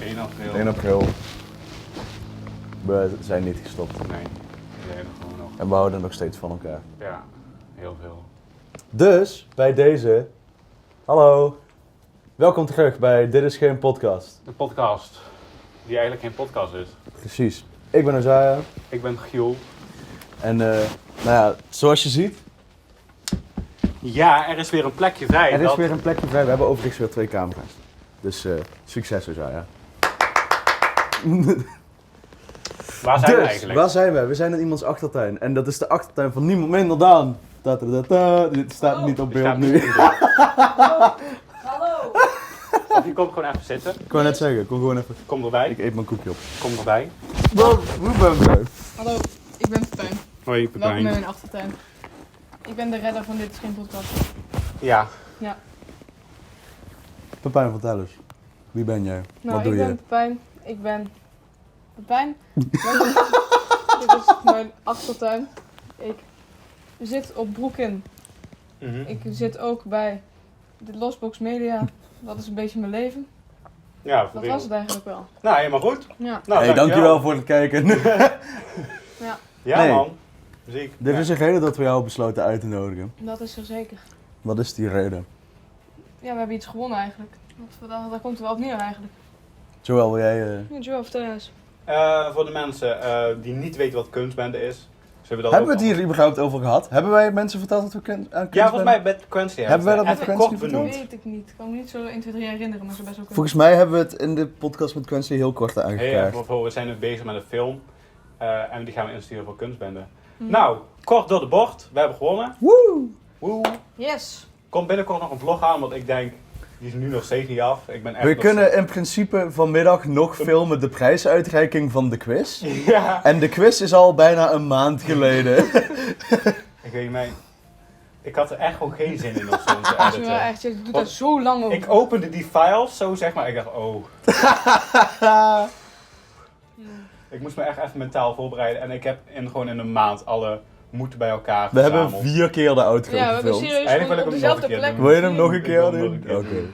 1 april. 1 april. We zijn niet gestopt. Nee, we zijn er gewoon nog. En we houden nog steeds van elkaar. Ja, heel veel. Dus, bij deze... Hallo. Welkom terug bij Dit is geen podcast. De podcast, die eigenlijk geen podcast is. Precies. Ik ben Azaya. Ik ben Giel. En nou ja, zoals je ziet, Ja, er is weer een plekje vrij. er is weer een plekje vrij. We hebben overigens weer 2 camera's. Dus succes Azaya. Waar zijn we Dus, eigenlijk? waar zijn we? We zijn in iemands achtertuin. En dat is de achtertuin van niemand minder dan... Dit staat niet op Die beeld staat nu. niet in beeld. Hallo! Of je komt gewoon even zitten. Ik wou net zeggen, kom gewoon even. Kom erbij. Ik eet mijn koekje op. Kom erbij. Hoe ben je? Hallo, ik ben Pepijn. Hoi Welkom in Pepijn. mijn achtertuin. Ik ben de redder van Dit is geen podcast. Ja, Pepijn, vertel eens. Wie ben jij? Nou, Wat doe ik je? ben Pepijn. Ik ben Pepijn. Dit is mijn achtertuin. Ik zit op Broekin. mhm. Ik zit ook bij de Losbox Media. Dat is een beetje mijn leven. Ja, voor Dat real. was het eigenlijk wel. Nou, helemaal goed. Ja. Nou, Hey, dankjewel voor het kijken. Ja Nee. man, muziek. Er is een reden dat we jou besloten uit te nodigen. Dat is er zeker. Wat is die reden? Ja, we hebben iets gewonnen eigenlijk. Daar komt het wel op neer eigenlijk. Joël, wil jij... Ja, Joel, vertel eens. Voor de mensen die niet weten wat kunstbende is. Zullen we dat Hebben we ook het hier überhaupt over gehad? Hebben wij mensen verteld dat we aan kunst Ja, volgens mij met Quincy Hebben wij dat met even Quincy kort verteld? benoemd. Weet ik niet. Ik kan me niet zo 1, 2, 3 herinneren, maar zo best wel kunnen. Volgens mij hebben we het in de podcast met Quincy heel kort Hey, aangekaart. bijvoorbeeld, we zijn nu bezig met een film. En die gaan we insturen voor kunstbende. Mhm. Nou, kort door de bocht. We hebben gewonnen. Woe! Woe. Yes! Komt binnenkort nog een vlog aan, want ik denk, die is nu nog steeds niet af. Ik ben echt We nog kunnen in principe vanmiddag nog filmen de prijsuitreiking van de quiz. Ja. En de quiz is al bijna een maand geleden. Ik weet niet, ik had er echt gewoon geen zin in om zo te Dat is wel editen. echt, je doet daar zo lang over. Ik opende die files, zo zeg maar, ik dacht, oh. Ik moest me echt even mentaal voorbereiden en ik heb gewoon in een maand alle moeten bij elkaar We hebben verzameld. 4 keer de outro Ja, we hebben gefilmd. serieus Eigenlijk wil gewoon ik op hem nog dezelfde een keer plek. doen. Wil je hem nog een Ik keer wil hem nog een doen? keer Oké. doen.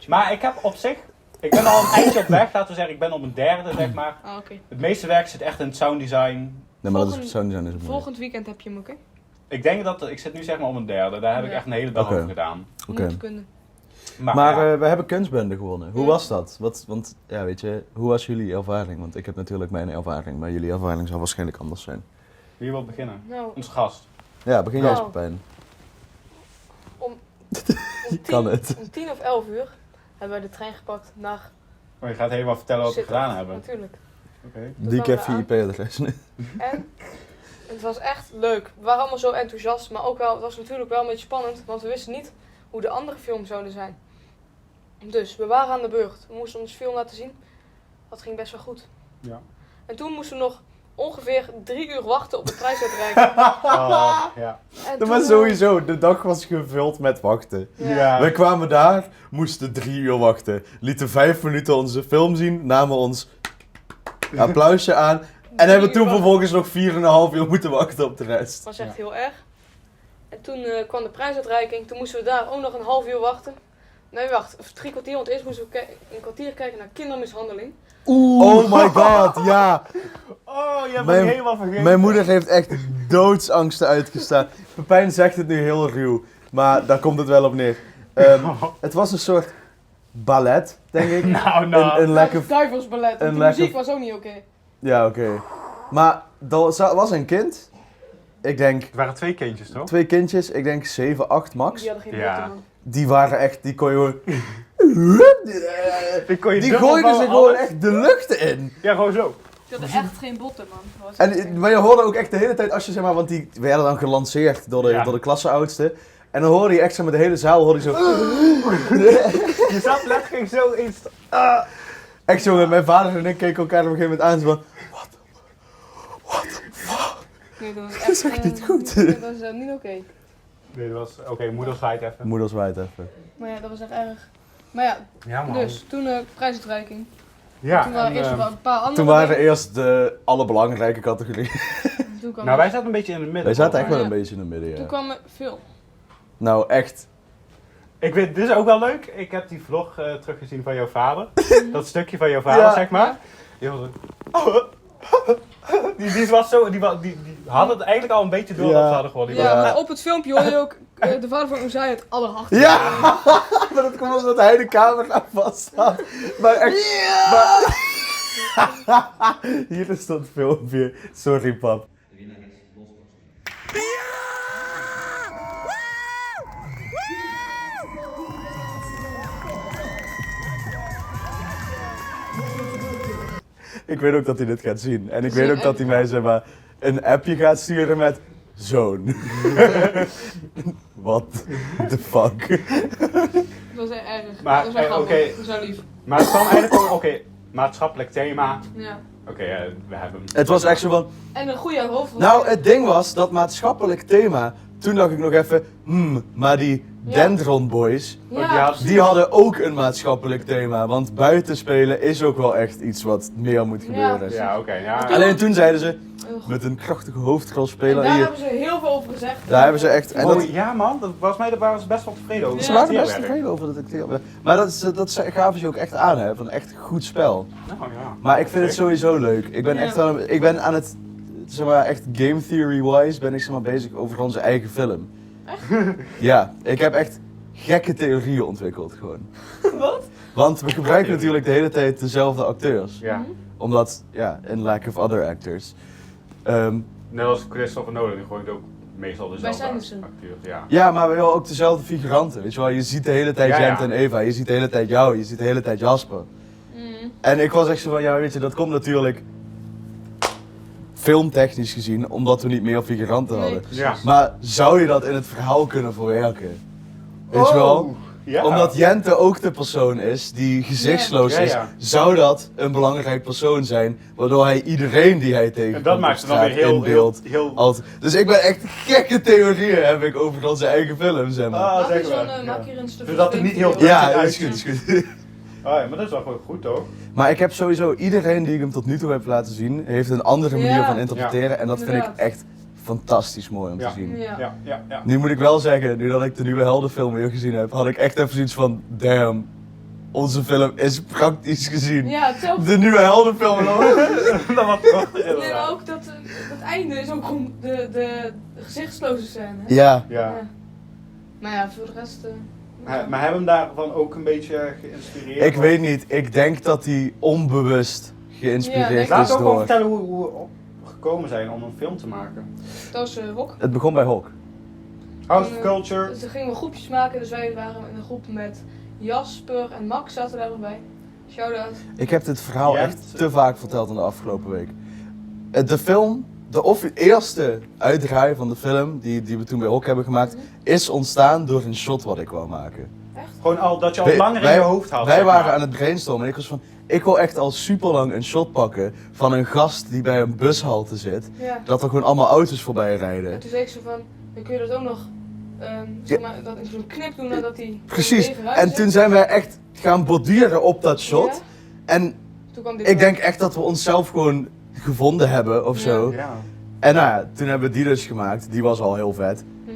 Maar ik heb op zich, ik ben al een eindje op weg, laten we zeggen, ik ben op een derde zeg maar. Ah, oké. Het meeste werk zit echt in het sounddesign. Nee, maar dat is Volgend- zo niet aan. Volgend weekend heb je hem, oké? Ik denk dat, ik zit nu zeg maar op een derde, daar heb ik Ja. echt een hele dag Oké. over gedaan. Oké. Moet kunnen. Maar ja. we hebben kunstbende gewonnen. Hoe Ja. was dat? Want ja, weet je, hoe was jullie ervaring? Want ik heb natuurlijk mijn ervaring, maar jullie ervaring zal waarschijnlijk anders zijn. Wie wil beginnen? Nou, Onze gast. Ja, begin jij eens, Nou. Pepijn. om Kan het. Om 10 of 11 uur hebben wij de trein gepakt naar Oh, je gaat helemaal vertellen wat we Sittard. gedaan hebben. Natuurlijk. Oké. Die kwamen keer we je IP-adres. En het was echt leuk. We waren allemaal zo enthousiast, maar ook wel, het was natuurlijk wel een beetje spannend, want we wisten niet hoe de andere films zouden zijn. Dus we waren aan de beurt. We moesten ons film laten zien. Dat ging best wel goed. Ja. En toen moesten we nog ongeveer 3 uur wachten op de prijsuitreiking. Oh, ja. En Dat toen, was sowieso, de dag was gevuld met wachten. Ja. We kwamen daar, moesten 3 uur wachten, lieten 5 minuten onze film zien, namen ons applausje aan en hebben toen vervolgens nog 4,5 uur moeten wachten op de rest. Het was echt heel erg. En toen kwam de prijsuitreiking. Toen moesten we daar ook nog een half uur wachten. Nee, wacht. 3 kwartier. Want eerst moesten we een kwartier kijken naar kindermishandeling. Oh my god, ja. Oh, je hebt Mijn- me helemaal vergeten. Mijn moeder heeft echt doodsangsten uitgestaan. Pepijn zegt het nu heel ruw, maar daar komt het wel op neer. Het was een soort ballet, denk ik. Nou, Een lekker... Het duivelsballet. En een de lekker- muziek was ook niet oké. Ja, oké. Maar er was een kind. Ik denk Het waren 2 kindjes, toch? 2 kindjes, ik denk 7, 8 max. Die hadden geen Ja. botten, man. Die waren echt, die kon je gewoon... Die kon je Die dubbel gooiden ze vouwen, gewoon alles. echt de lucht in. Ja, gewoon zo. Die hadden echt geen botten, man. Dat was echt En, maar je hoorde ook echt de hele tijd, als je zeg maar, want die werden dan gelanceerd door Ja. de klasseoudste. En dan hoorde je echt zeg maar, de hele zaal hoorde je zo... Je zat letterlijk zo in... Echt zo, met mijn vader en ik keken elkaar op een gegeven moment aan. Zo van, Nee, dat was Dat is echt niet goed. Dat was niet oké. Nee, dat was... Oké, moeder zwaait even. moeder zwaait even. Maar ja, dat was echt erg. Maar ja, Ja, man. dus toen prijsuitreiking. Ja, Toen waren en, eerst wel een paar andere Toen waren er dingen. eerst de alle belangrijke categorieën. Toen kwam nou, wij zaten een beetje in het midden. Wij zaten echt wel Ja. een beetje in het midden, Toen ja. kwam film. Nou, echt. Dit is ook wel leuk. Ik heb die vlog teruggezien van jouw vader. Dat stukje van jouw vader, Ja. zeg maar. Die was die was zo, die had het eigenlijk al een beetje door Ja. dat ze hadden gewonnen. Die Ja, was- maar op het filmpje hoor je ook de vader van Uzziah het allerhardst. Ja! Maar dat komt omdat hij de camera vast had. Maar echt... Maar... Hier is dat filmpje. Sorry, pap. Ik weet ook dat hij dit gaat zien. En ik weet ook dat hij mij zeg maar, een appje gaat sturen met... Zoon. What the fuck? Dat is erg. Maar, dat is wel grappig. oké. Dat is wel lief. Maar het kwam eigenlijk gewoon, maatschappelijk thema. Ja. We hebben hem. Het was echt zo van... En een goede hoofdrol. Nou, het ding was, dat maatschappelijk thema... Toen dacht ik nog even... maar die Ja. Dendron Boys... Ja, Die hadden ook een maatschappelijk thema. Want buitenspelen is ook wel echt iets wat meer moet gebeuren. Ja, ja. Alleen toen zeiden ze... goed. Met een krachtige En hoofdrolspeler daar hier. hebben ze heel veel over gezegd. Daar hebben ze echt... En dat, Ja man, daar waren ze best wel tevreden over. ze Ja. waren best tevreden over dat acteerwerk. Maar dat gaven ze ook echt aan, hè. Van echt goed spel. Nou ja. Maar ik vind het sowieso leuk. Ik ben Ja. echt ik ben aan het... Zeg maar, echt game theory-wise ben ik zeg maar bezig over onze eigen film. Echt? Ja, ik heb echt gekke theorieën ontwikkeld gewoon. Wat? Want we gebruiken natuurlijk de hele tijd dezelfde acteurs. Ja. Omdat, ja, in lack of other actors. Net als Christopher Nolan, die gooit ook meestal dezelfde Wij zijn dus acteurs. Ja. Ja, maar we hebben ook dezelfde figuranten. Weet je wel, je ziet de hele tijd Ja, ja. Jent en Eva, je ziet de hele tijd jou, je ziet de hele tijd Jasper. En ik was echt zo van, ja weet je, dat komt natuurlijk filmtechnisch gezien, omdat we niet meer figuranten Nee, hadden. precies. Ja. Maar zou je dat in het verhaal kunnen verwerken? Weet je wel? Oh, ja. Omdat Jente ook de persoon is die gezichtsloos Ja. is, Ja, ja. zou dat een belangrijk persoon zijn, waardoor hij iedereen die hij tegenkomt En dat op maakt het dan weer straat heel, in beeld heel... altijd. Dus ik ben echt gekke theorieën heb ik over onze eigen film, zeg maar. Ah, Maak zeg hier zo'n, maar. maak hier een stuk. Zodat het niet heel video. druk Ja, eruit is goed, ziet. is goed. Oh ja, maar dat is wel gewoon goed toch? Maar ik heb sowieso iedereen die ik hem tot nu toe heb laten zien, heeft een andere manier Ja. van interpreteren. En dat vind ik Inderdaad. echt fantastisch mooi om Ja. te zien. Ja. Ja. Nu moet ik wel zeggen, nu dat ik de nieuwe heldenfilm weer gezien heb, had ik echt even zoiets van, damn, onze film is praktisch gezien. Ja, hetzelfde. De nieuwe heldenfilm. Dat was prachtig Nee, inderdaad. maar ook dat het einde is ook gewoon de gezichtsloze scène. hè? Ja. Ja. Maar ja, voor de rest. Maar hebben we hem daarvan ook een beetje geïnspireerd? Ik weet niet, ik denk dat hij onbewust Ja, geïnspireerd denk is Laat ook wel door... vertellen hoe we gekomen zijn om een film te maken. Dat was Hok. Het begon bij Hok. House of Culture. Dus dan gingen we groepjes maken, dus wij waren in een groep met Jasper en Max zaten daar nog bij. Shout-out. Ik heb dit verhaal Jent. echt te vaak verteld in de afgelopen week. De film, de eerste uitdraai van de film, die we toen bij Hok hebben gemaakt, is ontstaan door een shot wat ik wou maken. Gewoon al dat je al langer in je hoofd had. Wij zeg waren maar. aan het brainstormen en ik was van, ik wil echt al super lang een shot pakken van een gast die bij een bushalte zit. Ja. Dat er gewoon allemaal auto's voorbij rijden. En toen zei ik zo van, dan kun je dat ook nog, zeg maar, dat in zo'n knip doen nadat hij Precies, even eruit en zit. toen zijn wij echt gaan borduren op dat shot. Ja, En toen kwam dit ik wel. denk echt dat we onszelf gewoon gevonden hebben of Ja. zo. Ja. En nou ja, toen hebben we die dus gemaakt, die was al heel vet. Mhm.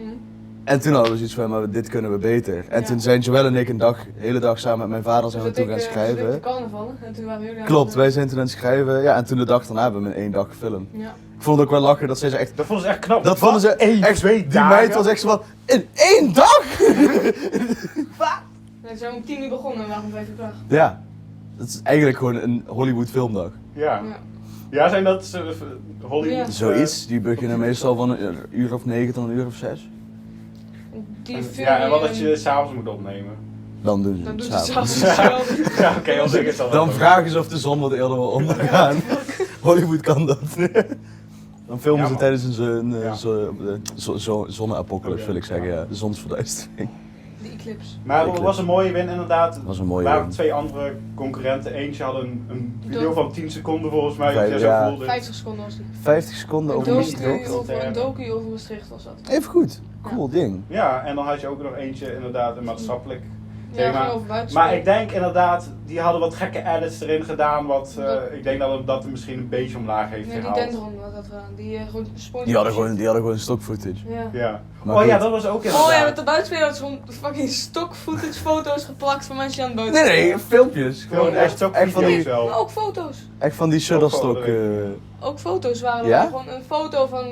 En toen hadden we zoiets van, maar dit kunnen we beter. En Ja. toen zijn Joël en ik de hele dag samen met mijn vader zijn we Dus toen gaan ik schrijven. de carnaval en toen waren jullie aan Klopt, het, wij zijn toen aan het schrijven. Ja, en toen de dag daarna hebben we in 1 dag gefilmd. Ja. Ik vond het ook wel lachen dat zij ze echt... Dat vonden ze echt knap. Dat vonden ze Eén, echt... 2 Die dagen. meid was echt zo van, in 1 dag? We zijn om 10 uur begonnen en we waren om 5 uur klaar. Ja, dat is eigenlijk gewoon een Hollywood filmdag. Ja. Ja. Ja, zijn dat Hollywood? Ja. Zoiets, die beginnen meestal van een uur of 9 tot een uur of 6. Die film, Ja, en wat dat je s'avonds moet opnemen. Dan doen ze Dan het doen ze s'avonds. s'avonds hetzelfde. Ja, oké, ons is dat Dan vragen ze of de zon wat eerder wil ondergaan. Hollywood kan dat. Dan filmen Ja, ze man. tijdens een Ja. zonne-apocalypse, wil ik Oké, zeggen. ja. Ja, de zonsverduistering. De eclipse. Maar Ik het was een mooie win inderdaad. Dat was een mooie Er waren win. 2 andere concurrenten. Eentje had een video Dood. van 10 seconden volgens mij. Vijf, Als jij ja. zo voelde. 50 seconden was die. 50 seconden Een over Maastricht. Maastricht. docu over, een docu over Maastricht was dat. Even goed. Cool ding. Ja, en dan had je ook nog eentje inderdaad een maatschappelijk Zeg Ja, maar. gewoon over buiten Maar spelen. ik denk inderdaad, die hadden wat gekke edits erin gedaan. Ik denk dat het misschien een beetje omlaag heeft Nee, die gehaald. Dendron had dat gedaan. Die gewoon SpongeBob Die hadden gewoon stock footage. Ja. Ja. Maar Oh ja, goed. dat was ook inderdaad. Oh ja, met de buitenspelen hadden ze gewoon fucking stock footage foto's geplakt van mensen die aan het buiten Nee, spelen. filmpjes. Gewoon Gewoon echt ook echt van video's die, wel. Maar ook foto's. echt van die shutterstock. Ook foto's waren er. Ja? Gewoon een foto van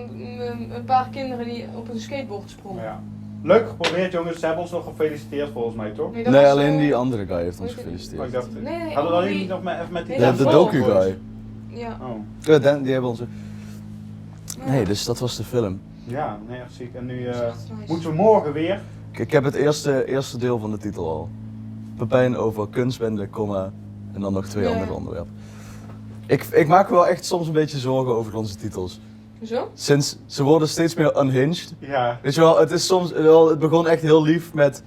een paar kinderen die op een skateboard sprongen. Ja. Leuk geprobeerd jongens, ze hebben ons nog gefeliciteerd volgens mij toch? Nee, dat Nee, was, alleen die eh, andere guy heeft ons weet ik niet. Oh, gefeliciteerd. ik dacht, Nee, hadden we oh, alleen die- niet nog even met die... Nee, De ja, docu Volgens. guy. Ja. Oh. Ja, die hebben onze... Nee, dus dat was de film. Ja, nee, echt ziek. En nu Dat is echt nice. moeten we morgen weer. Ik heb het eerste deel van de titel al. Pepijn over kunstbende, comma, en dan nog 2 Ja. andere onderwerpen. Ik maak me wel echt soms een beetje zorgen over onze titels. Zo? Sinds ze worden steeds meer unhinged. Ja. Weet je wel, het is soms wel, het begon echt heel lief met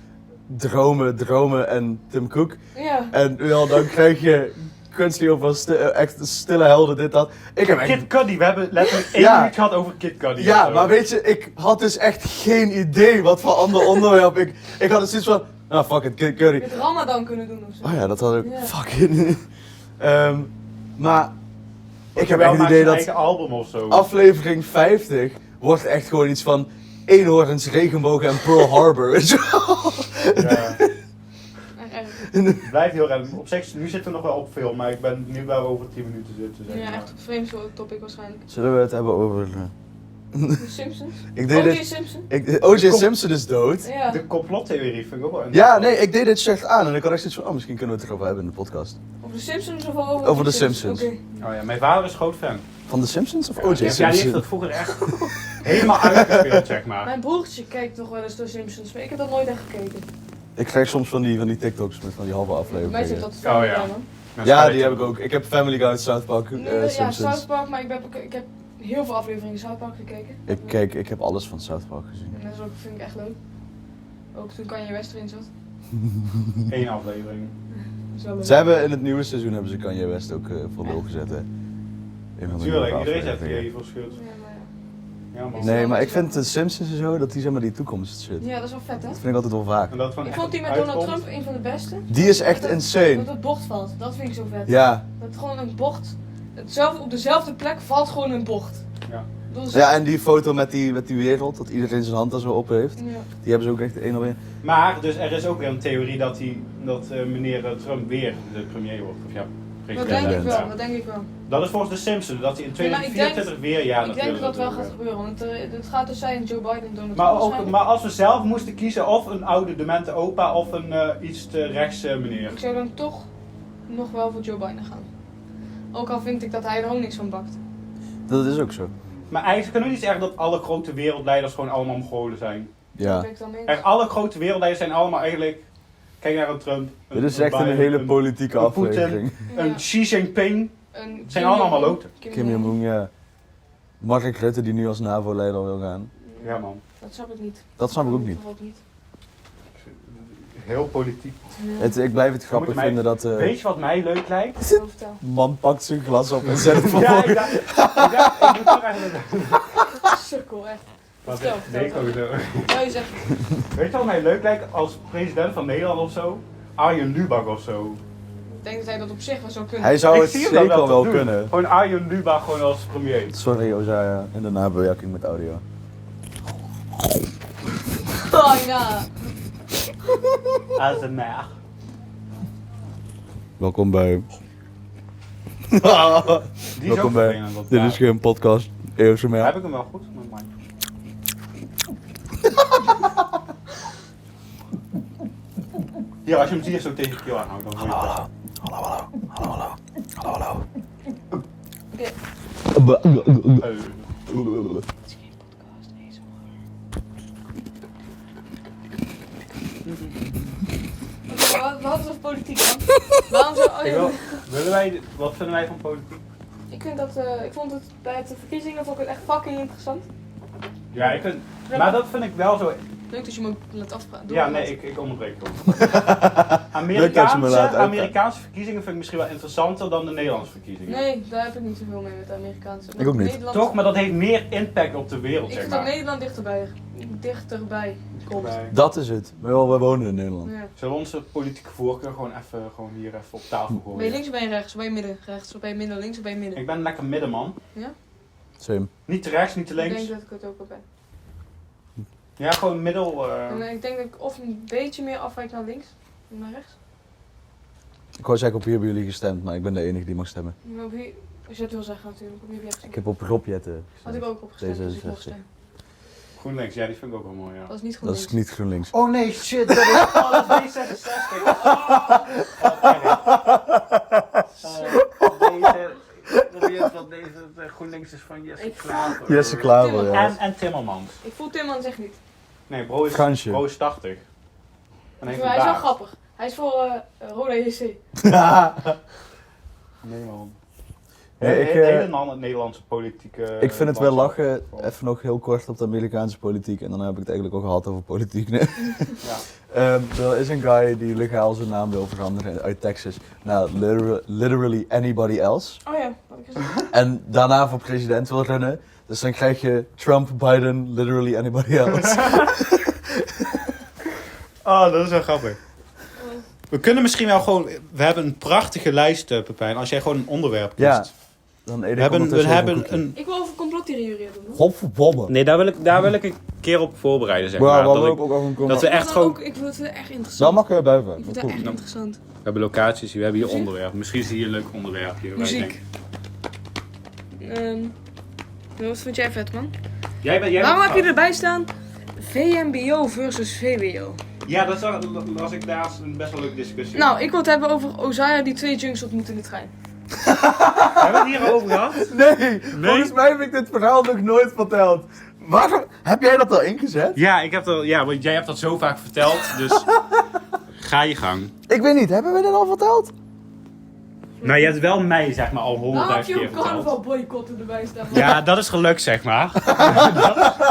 dromen en Tim Cook. Ja. En wel, dan krijg je kunstlief over echt stille helden, dit, dat. Ik heb echt... Kid Cudi, we hebben letterlijk 1 Ja. minuut gehad over Kid Cudi. Ja, of zo. maar weet je, ik had dus echt geen idee wat voor ander onderwerp. Ik had het zoiets van, nou fuck it, Kid Cudi. Met Ramadan kunnen doen of zo. Oh ja, dat had ik. Ja. Fucking. Maar ik heb Wel echt het maakt idee zijn dat eigen album of zo. aflevering 50 wordt echt gewoon iets van eenhoorns, regenbogen en Pearl Harbor. Weet je wel? Ja. Erg. Het blijft heel erg. Op zich, nu zitten we nog wel op film, maar ik ben nu wel over 10 minuten zitten. Zeg Ja, maar. echt een vreemd topic waarschijnlijk. Zullen we het hebben over. De Simpsons? Ik deed O.J. dit. Simpson? O.J. Simpson is dood. Ja. De complottheorie vind ik ook wel Ja, interessant. nee, ik deed dit slecht aan en ik had echt zoiets van, oh, misschien kunnen we het erover hebben in de podcast. Over de Simpsons of over Over de Simpsons. Oké. Oh ja, mijn vader is groot fan. Van de Simpsons of O.J. Ja, die heeft Simpson? dat vroeger echt helemaal uitgespeeld, zeg maar. Mijn broertje kijkt nog wel eens de Simpsons, maar ik heb dat nooit echt gekeken. Ik krijg soms van die TikToks met van die halve Bij mij zit afleveringen. dat Oh, Family ja. Guy, man. Ja, die heb ik ook. Ik heb Family Guy, South Park, Nee, ja, Simpsons. South Park, maar ik heb heel veel afleveringen South Park gekeken. Ik heb alles van South Park gezien. En dat is ook, vind ik echt leuk. Ook toen Kanye West erin zat. 1 aflevering. Dat is wel leuk. Ze hebben in het nieuwe seizoen hebben ze Kanye West ook voor lul gezet, hè. Een van de Tuurlijk, nieuwe iedereen zegt afleveringen. hier voor schuld. Ja, maar Ja, man. Nee, maar ik vind de Simpsons en zo, dat die zeg maar die toekomst shit. ja, dat is wel vet, hè? Dat vind ik altijd wel vaak. En dat van Ik echt vond die met uitkomt. Donald Trump een van de beste. Die is echt Dat insane. het bocht valt, dat vind ik zo vet. Ja. Dat gewoon een bocht, op dezelfde plek valt gewoon een bocht. Ja. Dat is, Ja, en die foto met die wereld, dat iedereen zijn hand daar zo op heeft. Ja. Die hebben ze ook echt één op één. Maar dus er is ook weer een theorie dat meneer Trump weer de premier wordt. Of ja, Dat president. denk ik Ja. wel, dat denk ik wel. Dat is volgens de Simpsons, dat hij in Ja, maar ik 2024 weer ja Ik denk dat dat wel gaat gebeuren, want het gaat dus zijn Joe Biden en Donald Maar, Trump ook, waarschijnlijk. maar als we zelf moesten kiezen of een oude demente opa of een iets te rechts meneer. Ik zou dan toch nog wel voor Joe Biden gaan. Ook al vind ik dat hij er ook niks van bakt. Dat is ook zo. Maar eigenlijk kunnen we niet zeggen dat alle grote wereldleiders gewoon allemaal Mongolen zijn. Ja. Dat ben ik dan mee eens. Echt, alle grote wereldleiders zijn allemaal eigenlijk... Kijk naar een Trump. Dit is echt een Biden, hele politieke een Poetin. aflevering. Ja. Een Xi Jinping. Een Het zijn Kim allemaal Jong-un. loten. Kim Jong-un, ja. Mark Rutte die nu als NAVO-leider wil gaan. Ja man, Dat snap ik niet. Dat snap ik ook niet. Dat ook niet. heel politiek. Ja. Ik blijf het grappig moet mij- vinden dat Weet je wat mij leuk lijkt? Vertel. man pakt zijn glas op en zet het Ja, vervolgens. ik moet toch eigenlijk... Sukkel, echt. Wat Vertel, nee, ik vertel. ook zo. Nou, je zegt, Weet je wat mij leuk lijkt als president van Nederland of zo? Arjen Lubach of zo. ik denk dat hij dat op zich wel zou kunnen. Hij zou Ik het zie hem dat zeker wel doen. kunnen. Gewoon Arjen Lubach gewoon als premier. Sorry Ozaya, in de nabewerking met audio. Oh, ja. ASMR. Welkom bij... Die is ook Welkom bij... vervelend, want Dit daar is geen podcast, EOSMR. heb ik hem wel goed met mij. Hier, als je hem hier zo tegen je keel aanhoudt, dan hoor je het. Hallo. Oké. Eh, Het is geen podcast, we hadden het over politiek dan. Waarom zo? Oh, ik ja. wil, wat vinden wij van politiek? Ik vind dat, ik vond het bij de verkiezingen vond ik het echt fucking interessant. Ja, ik vind, maar dat vind ik wel zo. Leuk dat je me laat afpraten. Ja, nee, ik onderbreek het. Leuk dat je me laat uitpraten. Amerikaanse verkiezingen vind ik misschien wel interessanter dan de Nederlandse verkiezingen. Nee, daar heb ik niet zoveel mee met de Amerikaanse. Ik ook niet. Nederland, Toch, maar dat heeft meer impact op de wereld, ik zeg vind dat maar. Nederland dichterbij. Dichterbij. Klopt. Dat is het. We wonen in Nederland. Ja. Zullen we onze politieke voorkeur gewoon hier even op tafel Ben je gooien? links of ben je rechts? Of ben je midden? Rechts of ben je midden? Links of ben je midden? Ik ben lekker middenman. Same. Niet te rechts, niet te Ik links. denk dat ik het ook wel ben. Ja, gewoon middel. En ik denk dat ik of een beetje meer afwijk naar links dan naar rechts. Ik wou zeggen op wie hebben jullie gestemd, maar ik ben de enige die mag stemmen. Maar op wie, als je het wil zeggen natuurlijk, op wie heb jij gestemd? Ik heb op Rob Jetten Had ik ook opgestemd, dus ik wil D66. stemmen. GroenLinks, ja, die vind ik ook wel mooi. Ja. Dat is niet goed. Dat is niet GroenLinks. Oh nee, shit, dat is alles D66. Deze GroenLinks is van Jesse Ik Klaver. Jesse Klaver, ja. En Timmermans. Ik voel Timmermans echt niet. Nee, Fransje. bro is 80. En heeft Hij een is wel baard. grappig. Hij is voor Roda JC. Nee man. Ja, ik, Hele Nederlandse politieke... Ik vind het wel landschap. lachen, even nog heel kort op de Amerikaanse politiek en dan heb ik het eigenlijk ook gehad over politiek. Nee. Ja. Er is een guy die legaal zijn naam wil veranderen uit Texas naar literally anybody else. Oh ja, wat ik gezegd. En daarna voor president wil runnen. Dus dan krijg je Trump, Biden, literally anybody else. Oh, dat is wel grappig. We kunnen misschien wel gewoon... We hebben een prachtige lijst, Pepijn. Als jij gewoon een onderwerp kiest. Ja. Dan eet ik We ondertussen even hebben koekje. een... Ik wil over complottheorieën doen. Godverdomme. Nee, daar wil ik een keer op voorbereiden, zeg Maar maar. wat Dat wil ik- ik ook over een dat we comment. echt gewoon... Ik vind het echt interessant. Dan mag je blijven. Ik vind Dat het is echt goed. interessant. We hebben locaties, we hebben hier Muziek? onderwerpen. Misschien zie je een leuk onderwerpje. waar je Muziek. Wat vind jij vet, man? denkt- Jij Waarom heb je erbij staan? VMBO versus VWO. Ja, dat was ik daar een best wel leuke discussie. Nou, ik wil het hebben over Ozaya die 2 junks ontmoet in de trein. Hebben we het hier over gehad? Nee, volgens mij heb ik dit verhaal nog nooit verteld. Waarom? Heb jij dat al ingezet? Ja, want jij hebt dat zo vaak verteld, dus ga je gang. Ik weet niet, hebben we dit al verteld? Nou, je hebt wel mij, zeg maar, al 100.000 Waarom heb keer je ook verteld. carnaval boycotten erbij staan? Ja, dat is gelukt, zeg maar.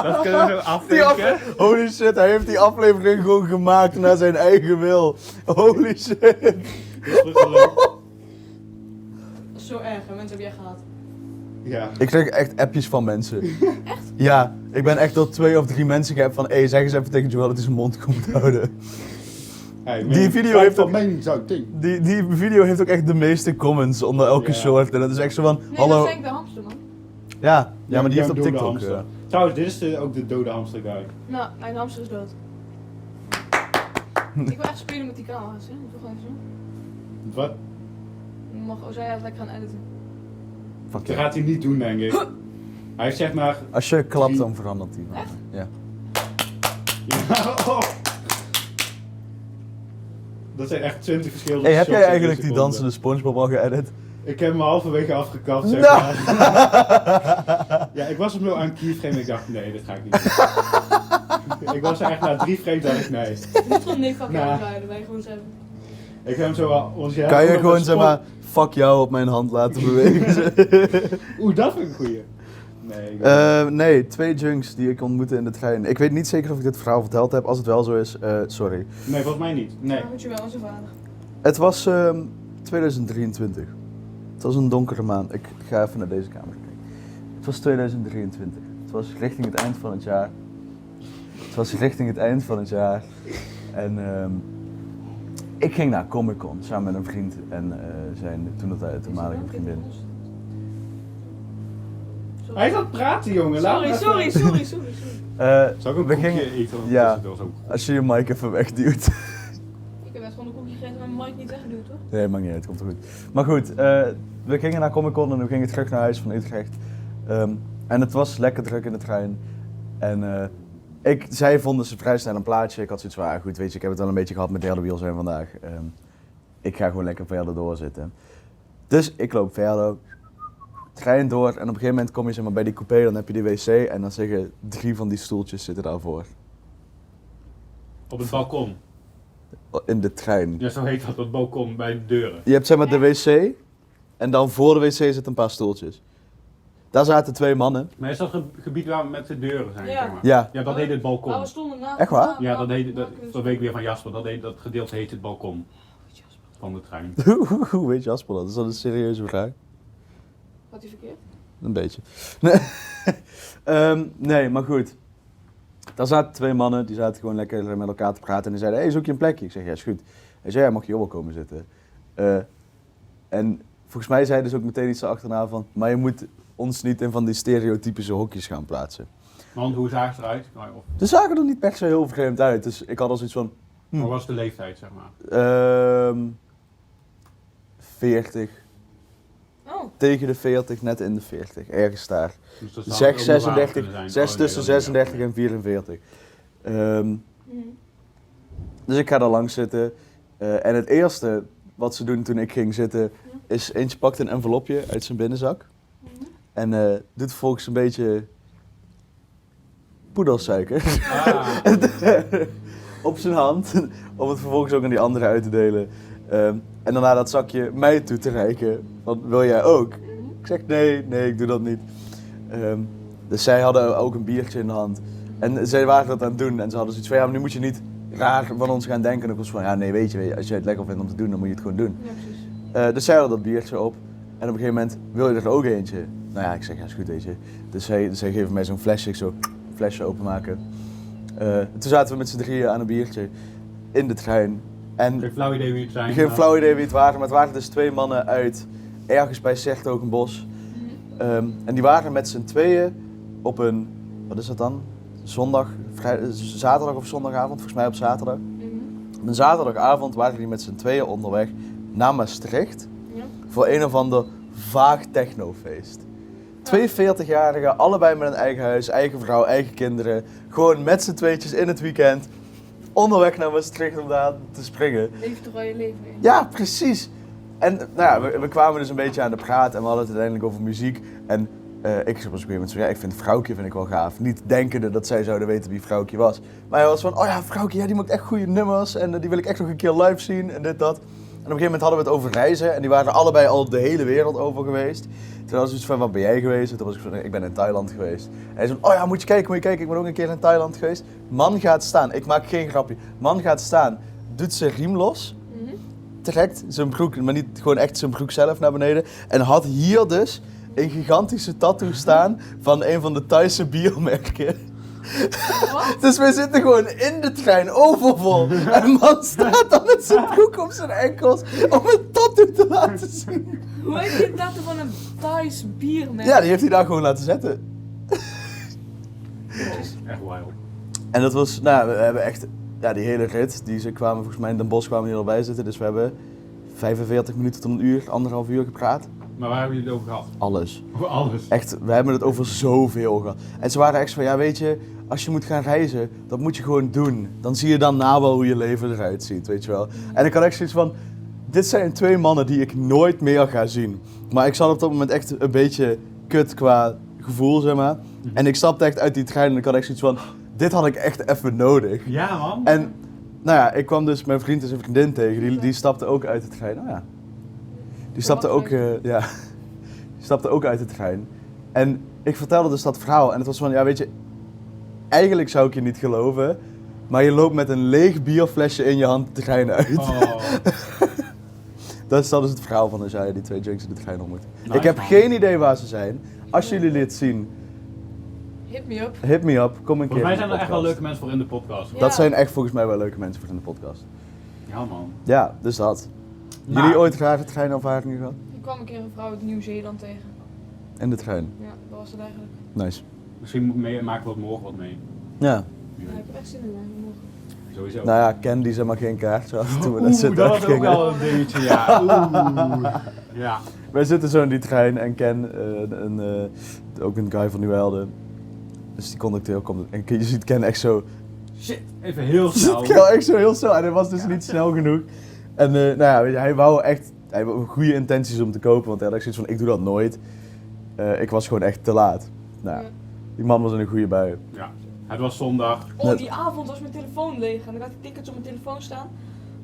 dat kunnen we zo afvinken. Holy shit, hij heeft die aflevering gewoon gemaakt naar zijn eigen wil. Holy shit. Dat is gelukt. Dat is zo erg, hè? Mensen heb jij gehad. Ja. Ik krijg echt appjes van mensen. Echt? Ja, ik ben echt door 2 of 3 mensen gehad van zeg eens even tegen Joel dat hij zijn mond komt houden. Die video heeft ook... Die video heeft ook echt de meeste comments onder elke Ja. soort. En dat is echt zo van, Nee, hallo... dat is eigenlijk de hamster, man. Ja, maar die heeft op dode TikTok... hamster. Trouwens, dit is ook de dode hamster guy. Nou, mijn hamster is dood. Ik wil echt spelen met die camera's, hè? Doe gewoon even zo. Wat? Dan mag Ozaya het lekker gaan editen. Fuck Dat ja. gaat hij niet doen, denk ik. Hij heeft zeg maar... Als je klapt, dan verandert hij. Echt? Ja. Ja, oh. Dat zijn echt 20 verschillende Hey, heb jij shots in eigenlijk die een seconde. dansende SpongeBob al geëdit? Ik heb hem halverwege afgekapt, zeg Nou. maar. Ja, ik was hem zo aan het keyframe en ik dacht, nee, dit ga ik niet doen. Ik was er echt na 3 frames dacht ik, nee. Je moet gewoon nee, fuck Nou. jou Ozaya erbij gewoon zeggen. Ik heb hem zo al... Kan je gewoon zeg maar, fuck jou op mijn hand laten bewegen? Oeh, dat vind ik een goeie. Nee, ik Nee, 2 junks die ik ontmoette in de trein. Ik weet niet zeker of ik dit verhaal verteld heb. Als het wel zo is, sorry. nee, volgens mij niet. Nee. Ja, moet je wel aan zijn vader. Het was 2023. Het was een donkere maand. Ik ga even naar deze kamer kijken. Het was 2023. Het was richting het eind van het jaar. En ik ging naar Comic Con samen met een vriend en zijn toen dat uit toenmalige vriendin. Hij is aan het praten, jongen. Laat me Sorry. even- Sorry. Zal ik een We koekje gingen- eten? Want Ja. dat is wel zo- Als je je mic even wegduwt. Ik heb net gewoon een koekje gegeten en mijn mic niet weggeduwd, hoor. Nee, maakt niet uit, komt goed. Maar goed, we gingen naar Comic Con en we gingen terug naar huis van Utrecht. En het was lekker druk in de trein. En zij vonden ze vrij snel een plaatje. Ik had zoiets van, goed, weet je, ik heb het wel een beetje gehad met derde wiel zijn vandaag. Ik ga gewoon lekker verder doorzitten. Dus ik loop verder, trein door en op een gegeven moment kom je zeg maar, bij die coupé, dan heb je die wc en dan zeggen 3 van die stoeltjes zitten daarvoor. Op het balkon. In de trein. Ja, zo heet dat, dat balkon bij de deuren. Je hebt zeg maar de wc en dan voor de wc zitten een paar stoeltjes. Daar zaten 2 mannen. Maar is dat gebied waar we met de deuren zijn? Ja. Zeg maar? Ja. Ja, dat heet het balkon. Maar we stonden na. Echt waar? Ja, dat weet ik weer van Jasper. Dat gedeelte heet het balkon van de trein. Hoe weet Jasper dat? Is dat een serieuze vraag? Had hij verkeerd? Een beetje. Nee, nee maar goed. Daar zaten 2 mannen, die zaten gewoon lekker met elkaar te praten. En die zeiden, hey, zoek je een plekje? Ik zeg, ja, is goed. Hij zei, ja, mag je hier wel komen zitten? En volgens mij zeiden ze ook meteen iets achterna van, maar je moet ons niet in van die stereotypische hokjes gaan plaatsen. Want hoe zagen ze eruit? Ze zagen er niet per se heel vreemd uit, dus ik had al zoiets van... Hoe was de leeftijd, zeg maar? 40. Oh. Tegen de 40, net in de 40. Ergens daar. Dus dat zou Zeg ook nog waar 36, kunnen zijn. zes Oh, tussen nee, 36 en 44. Dus ik ga daar langs zitten. En het eerste wat ze doen toen ik ging zitten, is eentje pakt een envelopje uit zijn binnenzak. En doet vervolgens een beetje poedelsuiker op zijn hand. Om het vervolgens ook aan die anderen uit te delen. En daarna dat zakje mij toe te reiken. Van, wil jij ook? Ik zeg nee, ik doe dat niet. Dus zij hadden ook een biertje in de hand. En zij waren dat aan het doen. En ze hadden zoiets van, ja, maar nu moet je niet raar van ons gaan denken. En ik was van, ja, nee, weet je, als jij het lekker vindt om te doen, dan moet je het gewoon doen. Ja, precies. Dus zij hadden dat biertje op. En op een gegeven moment, wil je er ook eentje? Nou ja, ik zeg, ja, is goed, weet je. Dus zij geven mij zo'n flesje, ik zo een flesje openmaken. Toen zaten we met z'n drieën aan een biertje in de trein. En Geen flauw idee wie het zijn. geen flauw idee wie het waren, maar het waren dus 2 mannen uit ergens bij Sertogenbosch. En die waren met z'n tweeën op een, wat is dat dan? Zaterdag of zondagavond, volgens mij op zaterdag. Op een zaterdagavond waren die met z'n tweeën onderweg naar Maastricht voor een of ander vaag technofeest. 2 40-jarigen, allebei met een eigen huis, eigen vrouw, eigen kinderen. Gewoon met z'n tweetjes in het weekend. Onderweg naar Maastricht om daar te springen. Leef toch wel je leven in. Ja, precies. En nou ja, we kwamen dus een beetje aan de praat en we hadden het uiteindelijk over muziek. En ik was op een gegeven moment zo, ja, ik vind Vrouwtje vind ik wel gaaf. Niet denkende dat zij zouden weten wie Vrouwtje was. Maar hij was van, oh ja, Vrouwtje, ja, die maakt echt goede nummers en die wil ik echt nog een keer live zien en dit, dat. En op een gegeven moment hadden we het over reizen en die waren allebei al de hele wereld over geweest. Toen was zoiets van, wat ben jij geweest? En toen was ik van, ik ben in Thailand geweest. En hij zei, oh ja, moet je kijken, ik ben ook een keer in Thailand geweest. Man gaat staan, ik maak geen grapje. Man gaat staan, doet zijn riem los, trekt zijn broek, maar niet gewoon echt zijn broek zelf naar beneden. En had hier dus een gigantische tattoo staan van een van de Thaise biermerken. Dus wij zitten gewoon in de trein, overvol. En man staat dan met zijn broek op zijn enkels om een tattoo te laten zien. Hoe heet je tattoo van een Thais biermerk? Ja, die heeft hij daar gewoon laten zetten. Echt wild. En dat was, nou, we hebben echt, ja, die hele rit, ze kwamen volgens mij in Den Bosch kwamen die erbij zitten. Dus we hebben 45 minuten tot een uur, 1,5 uur gepraat. Maar waar hebben jullie het over gehad? Alles. Over alles. Echt, we hebben het over zoveel gehad. En ze waren echt van, ja, weet je, als je moet gaan reizen, dat moet je gewoon doen. Dan zie je dan na wel hoe je leven eruit ziet, weet je wel. En ik had echt zoiets van, dit zijn 2 mannen die ik nooit meer ga zien. Maar ik zat op dat moment echt een beetje kut qua gevoel, zeg maar. En ik stapte echt uit die trein en ik had echt zoiets van, dit had ik echt even nodig. Ja, man. En, nou ja, ik kwam dus mijn vriend en zijn vriendin tegen, die stapte ook uit de trein. Nou ja, die stapte ook, die stapte ook uit de trein. En ik vertelde dus dat verhaal en het was van, ja, weet je, eigenlijk zou ik je niet geloven, maar je loopt met een leeg bierflesje in je hand de trein uit. Oh. Dat is het verhaal van als jij die 2 junks in de trein ontmoet. Nice, Ik heb man. geen idee waar ze zijn. Als jullie dit zien, Hit me up. hit me up, kom een keer Volgens mij in zijn de er echt wel podcast. leuke mensen voor in de podcast. Ja. Dat zijn echt volgens mij wel leuke mensen voor in de podcast. Ja, man. Ja, dus dat. Maar- Jullie ooit rare treinervaringen gehad? Ik kwam een keer een vrouw uit Nieuw-Zeeland tegen. In de trein. Ja, dat was het eigenlijk. Nice. Misschien maken we het morgen wat mee. Ja. Ja, ik heb echt zin in morgen. Sowieso. Nou ja, Ken die zeg maar geen kaart zo toen we net Oeh, zitten dat was ook uitgingen. wel een dingetje, ja. Oeh. Ja. Wij zitten zo in die trein en Ken, ook een guy van Nieuwelden, dus die conducteur komt en je ziet Ken echt zo, Shit, even heel je ziet snel. Ken echt zo heel snel en hij was dus niet snel genoeg. En nou ja, weet je, hij wou goede intenties om te kopen, want hij had echt zoiets van, ik doe dat nooit. Ik was gewoon echt te laat. Nou ja, Ja. die man was in een goede bui. Ja. Het was zondag. Oh, die avond was mijn telefoon leeg en ik had die tickets op mijn telefoon staan.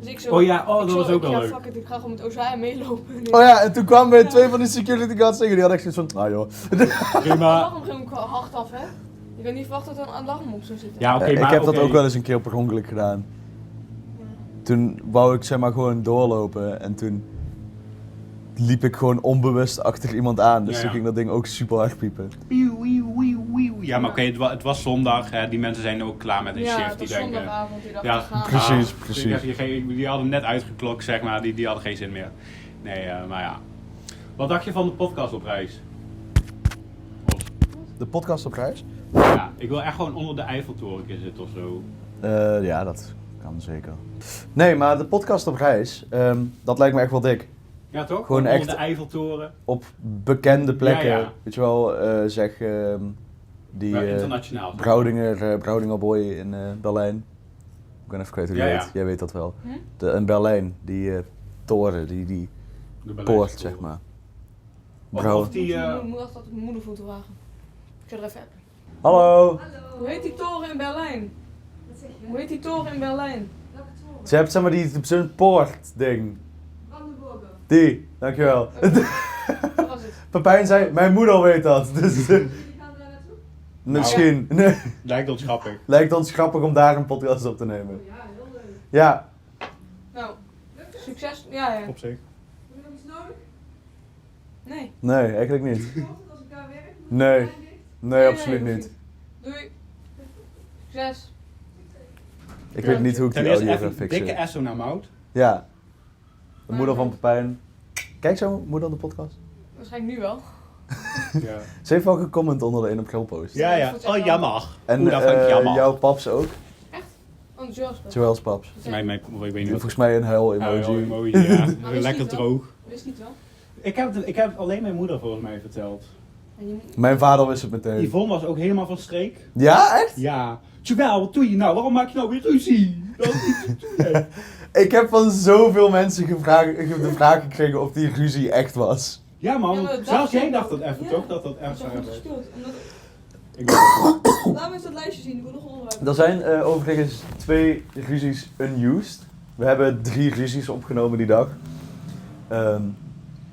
Dus ik zo... Oh ja, oh, ik dat zo, was ook ik, wel ja, leuk. fuck it, ik ga gewoon met Ozaya meelopen. Oh ja, en toen kwamen weer 2 van die security guards tegen, die hadden echt zoiets van, nou joh. De Prima. alarm ging ook hard af, hè? Ik had niet verwacht dat er een alarm op zou zitten. Ja, oké, ik maar heb dat oké. ook wel eens een keer per ongeluk gedaan. Toen wou ik zeg maar gewoon doorlopen en toen liep ik gewoon onbewust achter iemand aan. Dus Ja, toen ja. ging dat ding ook super hard piepen. Ja, maar oké, het was zondag. Hè. Die mensen zijn ook klaar met een Ja, shift. het Die was denken... zondagavond, die dacht Ja, te gaan. Precies. Die hadden net uitgeklokt, zeg maar. Die hadden geen zin meer. Nee, maar ja. Wat dacht je van de podcast op reis? De podcast op reis? Ja, ik wil echt gewoon onder de Eiffeltoren zitten of zo. Ja, dat kan zeker. Nee, maar de podcast op reis, dat lijkt me echt wel dik. Ja, toch? Gewoon onder echt- de Eiffeltoren. Op bekende plekken, Ja, ja. weet je wel, zeg die Maar internationaal. Broudinger Boy in Berlijn. Ik ben even kwijt hoe die Ja, heet, ja. jij weet dat wel. Hm? In Berlijn, die toren, die De poort Berlijnse zeg toren. maar. Of Brouw- die... Ik moet echt dat mijn moeder voelt wagen. Ik ga er even appen. Hallo! Hoe heet die toren in Berlijn? Wat zeg je? Hoe heet die toren in Berlijn? Welke toren? Ze hebt zeg maar zo'n poort ding. Brandenburger. Die, dankjewel. Wat was het? Pepijn zei, mijn moeder weet dat. Dus Jullie gaan daar naartoe? misschien. Nee. Lijkt ons grappig. Lijkt ons grappig om daar een podcast op te nemen. Oh ja, heel leuk. Ja, Nou, Lukt het? succes. Ja, ja. Op zich. Heb je nog iets nodig? Nee. nee, eigenlijk niet. Vanochtend als ik daar werk? Nee. Dicht? Nee, absoluut hoeft niet. Doei. Succes. Ik weet niet hoe ik Ten die eerste audio even ga een dikke fixen. esso naar Mout. Ja. De moeder van Pepijn. Kijk zo, moeder aan de podcast. Waarschijnlijk nu wel. Ja. Ze heeft wel gecomment onder de 1 april post. Ja, ja. Oh, jammer. En Oeh, dat vind ik jammer. jouw paps ook. Enthousiast. Joel's paps. Ik weet niet wat. Volgens mij een huil emoji. Emoji, ja. Maar wist Lekker niet wel. droog. Wist niet wel. Ik heb het alleen mijn moeder volgens mij verteld. En je moet... Mijn vader wist het meteen. Yvonne was ook helemaal van streek. Ja, echt? Ja. Joël, wat doe je nou? Waarom maak je nou weer ruzie? Dat is niet te doen. Ik heb van zoveel mensen de vraag gekregen of die ruzie echt was. Ja man, Ja, maar dat zelfs dacht jij ik. dacht dat even Ja. toch? Dat dat Dat echt is zou wel goed hebben. gespeeld. Omdat... Ik weet Laat me eens dat lijstje zien, ik wil nog onderwerpen. Er zijn overigens 2 ruzies unused. We hebben 3 ruzies opgenomen die dag.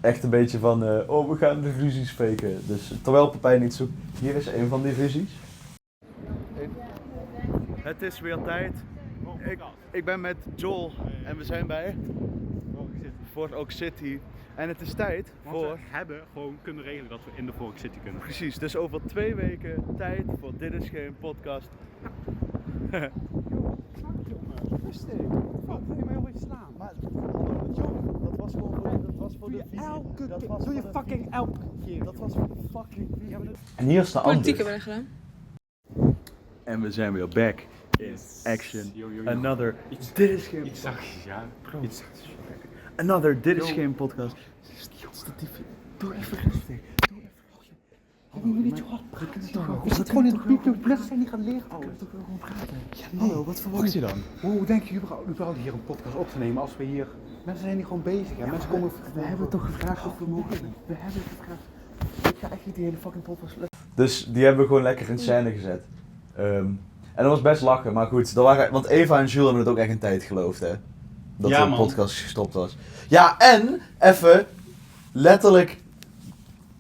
Echt een beetje van, we gaan de ruzies faken. Dus terwijl Pepijn niet zoekt, hier is een van die ruzies. Het is weer tijd. Ik ben met Joel en we zijn bij Fort Oak City. En het is tijd Want we hebben gewoon kunnen regelen dat we in de Fork City kunnen. Precies, dus over 2 weken tijd voor Dit is Geen Podcast. Rustig. Wat wil je mij ooit slaan? Maar dat was gewoon voor de visie. Doe je fucking elke keer. Dat was voor de fucking visie. En hier is de Politiek andere. hebben we gedaan. En we zijn weer back in action. Another Iets- Dit is Geen Iets zachtjes, ja. Iets zachtjes. Another Dit is Yo. Geen Podcast. Doe even rustig. Je moet niet zo hard praten. Je zit gewoon in de piep, mensen zijn niet gaan leren. Hallo, wat verwacht je dan? Hoe denk je überhaupt hier een podcast op te nemen als we hier... Mensen zijn hier gewoon bezig, hè? Mensen komen... We hebben toch gevraagd of we mogen. We hebben gevraagd. Ik ga echt niet die hele fucking podcast Dus die hebben we gewoon lekker in scène gezet. En dat was best lachen, maar goed. Want Eva en Jules hebben het ook echt een tijd geloofd, hè? Dat Ja, de man. podcast gestopt was. Ja, en even letterlijk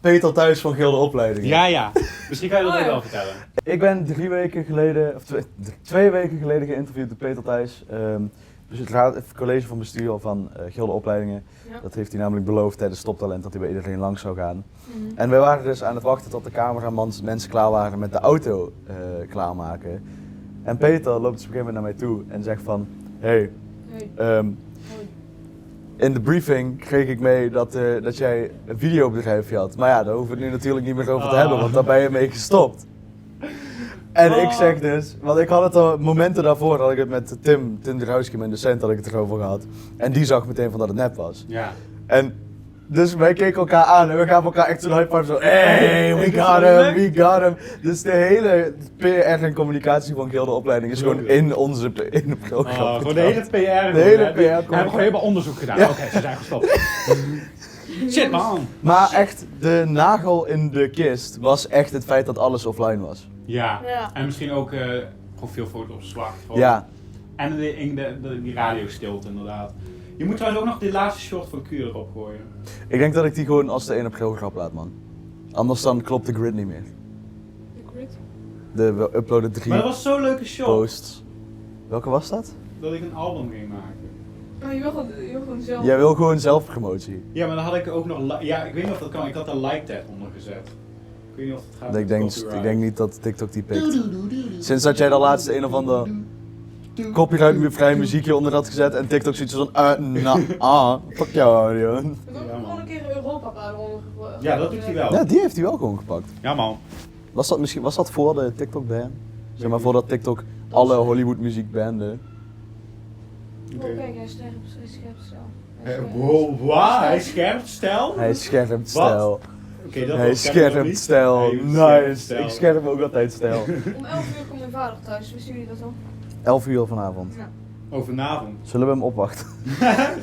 Peter Thuis van Gilde Opleidingen. Ja. Misschien kan je dat Oh, ook ja. wel vertellen. Ik ben 3 weken geleden, of 2 weken geleden geïnterviewd door Peter Thuis. Dus het college van bestuur van Gilde Opleidingen. Ja. Dat heeft hij namelijk beloofd tijdens Stoptalent dat hij bij iedereen langs zou gaan. Mhm. En wij waren dus aan het wachten tot de cameramans mensen klaar waren met de auto klaarmaken. En Peter loopt dus op een gegeven moment naar mij toe en zegt van... Hey, Hey. in de briefing kreeg ik mee dat jij een videobedrijfje had. Maar ja, daar hoeven we het nu natuurlijk niet meer over te hebben, want daar ben je mee gestopt. En ik zeg dus, want ik had het al momenten daarvoor, had ik het met Tim Druiski, mijn docent, had ik het erover gehad. En die zag meteen van dat het nep was. Ja. En dus wij keken elkaar aan en we gaven elkaar echt zo'n high five zo. Hey, we got hem. Dus de hele PR en communicatie van Gilde Opleiding is gewoon in het programma. Gewoon de hele PR. De hele PR. We hebben gewoon helemaal onderzoek gedaan. Ja. Oké, ze zijn gestopt. Shit man. Maar echt, de nagel in de kist was echt het feit dat alles offline was. Ja. Ja. En misschien ook gewoon veel foto's op zwart. Gewoon. Ja, En die radiostilte inderdaad. Je moet trouwens ook nog de laatste short van Q erop gooien. ik denk dat ik die gewoon als de 1 april grap laat, man. Anders dan klopt de grid niet meer. De grid. We uploaden 3 Maar dat was zo'n leuke shot. posts. Welke was dat? Dat ik een album ging maken. Maar je wil gewoon zelf. Jij wil gewoon zelfpromotie. Ja, maar dan had ik ook nog... Ja, ik weet niet of dat kan. Ik had een like tag onder gezet. Ik weet niet of het gaat. Ik denk niet dat TikTok die pikt. Sinds dat jij de laatste een of ander copyrightvrij muziekje onder had gezet en TikTok zoiets van, fuck jou, joh. Ik heb ook gewoon een keer een Europa onder gebracht. Ja, dat doet hij wel. Ja, die heeft hij wel gewoon gepakt. Ja, man. Was dat voor de TikTok-ban? Zeg maar voordat TikTok alle Hollywood muziek bande. Oké. Oh, kijk, hij is scherp stel. Wow, hij scherpt stijl? Hij scherpt stijl. Oké, dat Hij was ken ik nog scherpt niet. stijl. Hij scherpt Nice. stijl. Ik scherp ook altijd stijl. Om 11 uur komt mijn vader thuis, wisten jullie dat al? 11 uur vanavond. Ja. Oh, vanavond. Zullen we hem opwachten?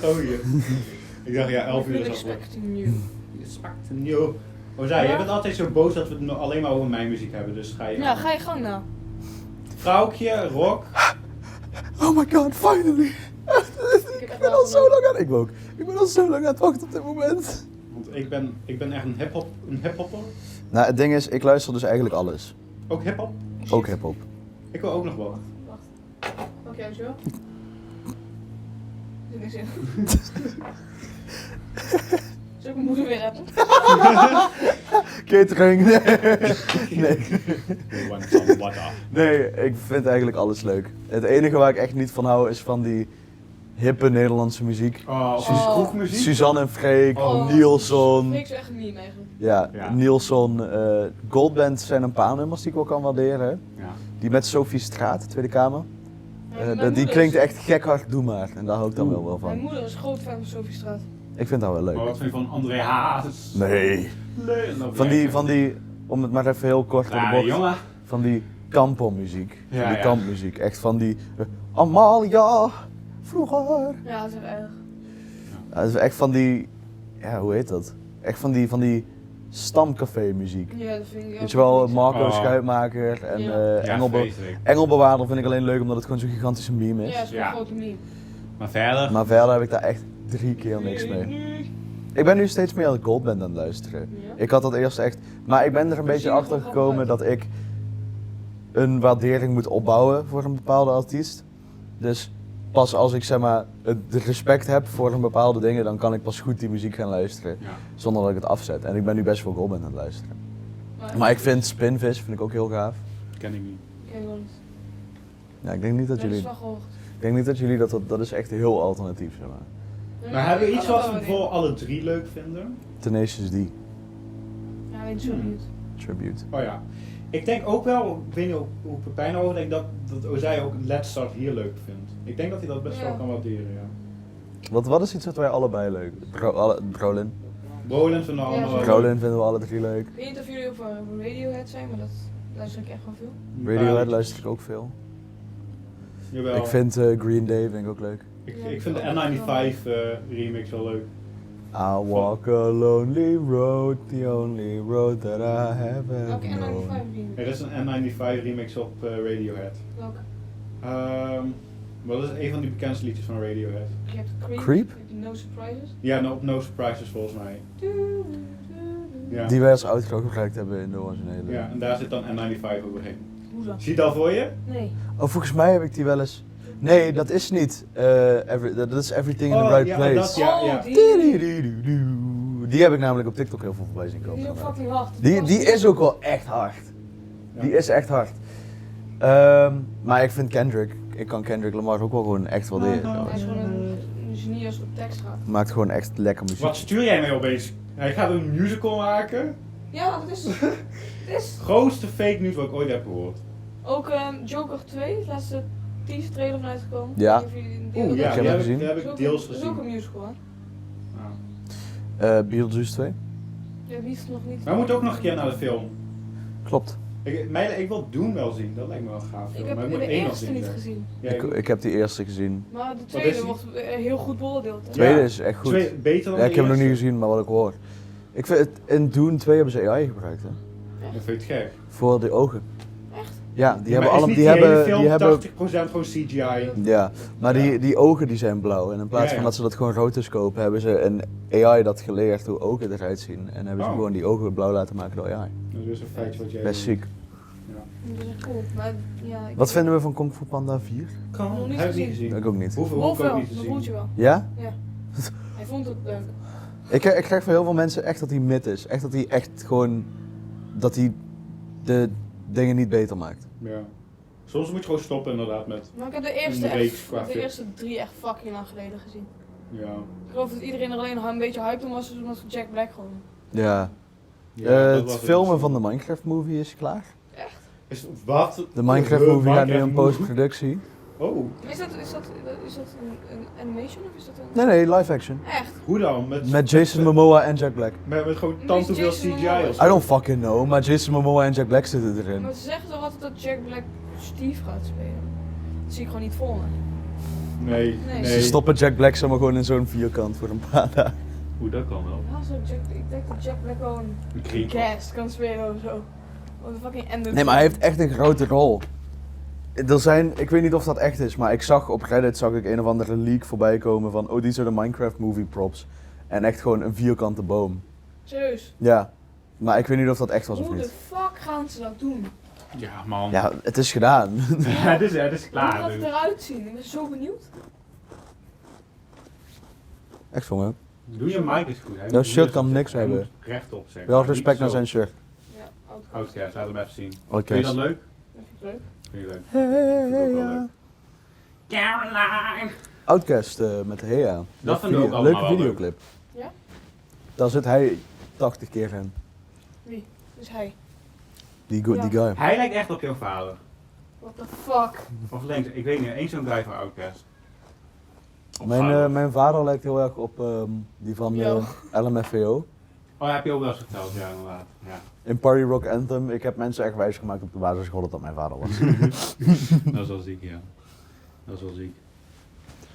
Oh, hier. Ik dacht, ja, 11 uur is al Expecting you. Expecting you. Ozai, jij bent altijd zo boos dat we het alleen maar over mijn muziek hebben, dus ga je... Ja, ga je gang nou. Vrouwtje, rock. Oh my god, finally! Ik Ik ben al zo lang aan... Ik ook. Ik ben al zo lang aan het wachten op dit moment. Want ik ben echt een hiphopper. Nou, het ding is, ik luister dus eigenlijk alles. Ook hiphop. Ook hiphop. Ik wil ook nog wat. Oké, dankjewel. Er zit niks in. Zal ik mijn moeder weer hebben? Catering, nee. Wat dan? Nee, ik vind eigenlijk alles leuk. Het enige waar ik echt niet van hou is van die hippe Nederlandse muziek. Kroegmuziek? Suzanne en Freek, Oh. Nielson. Ik zou echt een meme eigenlijk. Ja, Ja. Nielson. Goldband zijn een paar nummers die ik wel kan waarderen. Ja. Die met Sophie Straat, Tweede Kamer. Mijn Die moeder klinkt is- echt gek hard, doe maar. En daar hou ik dan wel Mijn van. moeder is groot fan van Sophie Straat. Ik vind dat wel leuk. Maar wat vind je van André Hazes? Nee. Nee. Nou, Van die, om het maar even heel kort op de Ja, bocht. jongen. Van die kampelmuziek. Ja, Van die ja. kampmuziek. Echt van die Amalia, vroeger. Ja, dat is echt erg. Ja, dat is echt van die, ja, hoe heet dat? Echt van die stamcafé muziek. Ja, dat vind ik ook Weet je wel, niks. Marco Oh. Schuitmaker en Ja. Ja, vreselijk. Engelbewaarder vind ik alleen leuk omdat het gewoon zo'n gigantische meme is. Ja, dat is Ja. een grote meme. Maar verder. Maar verder heb ik daar echt 3 keer niks mee. Ik ben nu steeds meer aan de Goldband aan het luisteren. Ja. Ik had dat eerst echt, maar ik ben er een beetje achter gekomen dat ik een waardering moet opbouwen voor een bepaalde artiest. Dus pas als ik zeg maar het respect heb voor een bepaalde dingen, dan kan ik pas goed die muziek gaan luisteren. Ja. Zonder dat ik het afzet. En ik ben nu best wel Goldband aan het luisteren. Maar ik vind Spinvis vind ik ook heel gaaf. Ken ik niet. Ken ik wel niet. Ja, ik denk niet dat Dat is jullie, wel gehoord. ik denk niet dat jullie dat is echt heel alternatief zeg maar. Maar hebben we iets Ja, wat dat we wel voor alle drie leuk vinden? Tenacious D, Ja, weet je zo niet. Tribute. Oh ja. Ik denk ook wel, ik weet niet hoe Pepijn over denkt, dat Ozai ook Let's Start hier leuk vindt. Ik denk dat hij dat best Ja. wel kan waarderen, ja. Wat is iets wat wij allebei leuk? Brolin. Roland vinden we Ja, allemaal zo. Brolin vinden we alle drie leuk. Ik weet niet of jullie over Radiohead zijn, maar dat luister ik echt wel veel. Radiohead luister ik ook veel. Jawel. Ik vind Green Day vind ik ook leuk. Ik vind de N95 remix wel leuk. I walk a lonely road, the only road that I have Welke ever known. N95 remix? Er is een N95 remix op Radiohead. Welke? Wat is een van die bekendste liedjes van Radiohead? Je hebt Creep. Creep? Je hebt No Surprises. Ja, op No Surprises volgens mij. Ja. Die wij als outro gebruikt hebben in de originele. Ja, en daar zit dan N95 overheen. Hoe dan? Zie je het al voor je? Nee. Oh, volgens mij heb ik die wel eens. Nee, dat is niet. Dat is Everything in the Oh, Right ja, Place. dat, ja. Oh, die Die heb ik namelijk op TikTok heel veel voorbij zien is komen. ook fucking hard. Die is ook wel echt hard. Ja. Die is echt hard. Maar ik vind Kendrick, ik kan Kendrick Lamar ook wel gewoon echt waarderen. Hij is gewoon een genie als het op tekst gaat. Maakt gewoon echt lekker muziek. Wat stuur jij mij opeens? Hij gaat een musical maken. Ja, dat is... dat is Grootste fake news wat ik ooit heb gehoord. ook Joker 2, het laatste teaser trailer van uitgekomen. Ja. Ik weet niet of jullie een deel Oeh, ja, Ik heb die hem heb gezien. die heb ik deels Dat is ook gezien. een musical, hè? Ja. Beetlejuice 2? Ja, wie is het nog niet? Maar we moeten ook nog een keer naar de film. Klopt. Ik wil Doom wel zien, dat lijkt me wel gaaf. Ik film. heb Maar ik de moet één nog eerste zien. niet ja. gezien. Ja, Ik heb die eerste gezien. Maar de is tweede die? wordt heel goed beoordeeld. Hè? Tweede Ja. is echt goed. Beter dan Ja, ik heb de hem nog niet eerste. gezien, maar wat ik hoor. Ik vind het, in Dune 2 hebben ze AI gebruikt, hè? Dat vind je het gek. Voor de ogen. Echt? Ja, die Maar hebben is alle, niet die hele hebben, film die hebben, 80% gewoon CGI. ja, maar die ogen die zijn blauw. En in plaats Ja, ja. van dat ze dat gewoon rotoscopen, hebben ze een AI dat geleerd hoe ogen eruit zien. En hebben ze Oh. gewoon die ogen blauw laten maken door AI. Dat is een feitje wat jij... Best ziek. Ja. Dat is echt cool. Maar ja, Wat vinden we van Kung Fu Panda 4? Kan, Nog niet heb ik niet gezien. gezien. Ik ook niet. Hoeveel Wel heb ik ook veel, niet dat gezien. voelt je wel. Ja? Hij vond het leuk. Ik krijg van heel veel mensen echt dat hij mid is. Echt dat hij echt gewoon... Dat hij de dingen niet beter maakt. Ja. Soms moet je gewoon stoppen inderdaad met. Maar ik heb de eerste, Een reeks echt, qua de film. eerste 3 echt fucking lang geleden gezien. Ja. Ik geloof dat iedereen er alleen nog een beetje hyped om was, dus omdat Jack Black gewoon. Ja. Ja, dat Het was filmen dus- van de Minecraft movie is klaar. Wat? De Minecraft movie gaat nu in Minecraft postproductie. Oh, Is dat een animation of is dat een... Nee, nee, live action. Echt? hoe dan? Met Jason Momoa en Jack Black. Met gewoon Wie tant is te veel Jason CGI Momoa? of zo. I don't fucking know, maar Jason Momoa en Jack Black zitten erin. Maar ze zeggen toch altijd dat Jack Black Steve gaat spelen? Dat zie ik gewoon niet voor me. Nee, Nee. Ze nee. stoppen Jack Black zomaar gewoon in zo'n vierkant voor een paar dagen. Hoe dat kan wel. Ja, ik denk dat Jack Black gewoon Een creep. cast kan spelen of zo. Wat een fucking ender. Nee, maar hij heeft echt een grote rol. Er zijn, ik weet niet of dat echt is, maar ik zag op Reddit een of andere leak voorbij komen van oh, die zijn de Minecraft movie props. En echt gewoon een vierkante boom. Serieus. Ja, maar ik weet niet of dat echt was of Hoe de niet. fuck gaan ze dat doen? Ja, man. Ja, het is gedaan. het is Hoe klaar. gaat het Dus. eruit zien? Ik ben zo benieuwd. Echt jongen. Doe je mic is goed. Hij Jouw moet shirt dus- kan niks hij hebben. moet rechtop zeg Wel maar, respect niet naar zo. zijn shirt. Ja, outcast. Outcast, laat hem even zien. Oké. Vind je dat leuk? Dat vind ik leuk. Vind je leuk? Hey, ook wel ja. leuk. Caroline! Outcast met Hea. Dat vind ik ook allemaal Leuke wel videoclip. Ja? Daar zit hij 80 keer in. Wie? Dus hij. Die Ja. guy. Hij lijkt echt op jouw vader. What the fuck? Of links, ik weet niet, één zo'n guy van Outcast. Of Mijn, vader. mijn vader lijkt heel erg op die van Jou. LMFAO. Oh, heb je ook wel eens verteld, ja inderdaad. Ja. In Party Rock Anthem, ik heb mensen echt wijsgemaakt op de basisschool dat dat mijn vader was. Dat is wel ziek, ja. Dat is wel ziek.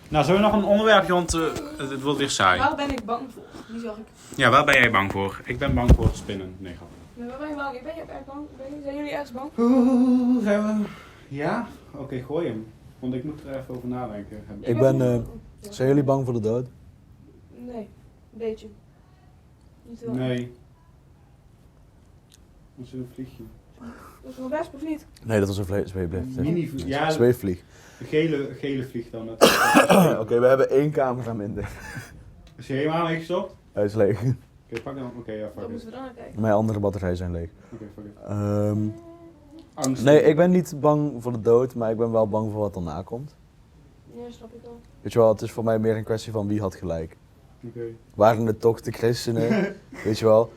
Nou, zullen we nog een onderwerpje, want het wordt weer saai. Waar ben ik bang voor? Die zag ik. Ja, waar ben jij bang voor? Ik ben bang voor spinnen. Nee, grap. Nee, waar ben je bang? Ben je erg bang? Zijn jullie ergens bang? Oeh, zijn we... Ja? Oké, gooi hem. Want ik moet er even over nadenken. Ik ben, Zijn jullie bang voor de dood? Nee, een beetje. Niet wel. Nee. Dat is een vliegje. Dat is wel best of niet? Nee, dat was een zweefvlieg. Mini vlieg. Ja, Zweefvlieg. de gele vlieg dan. Oké, we hebben 1 camera minder. Is je helemaal meegestopt? Hij is leeg. Oké, pak dan. Oké, ja, Daar fuck it. moeten we dan naar kijken. Mijn andere batterijen zijn leeg. Oké, fuck it. Ehm, nee, ik ben niet bang voor de dood, maar ik ben wel bang voor wat erna komt. Ja, snap ik wel. Weet je wel, het is voor mij meer een kwestie van wie had gelijk. Oké. Waren het toch de christenen? Weet je wel?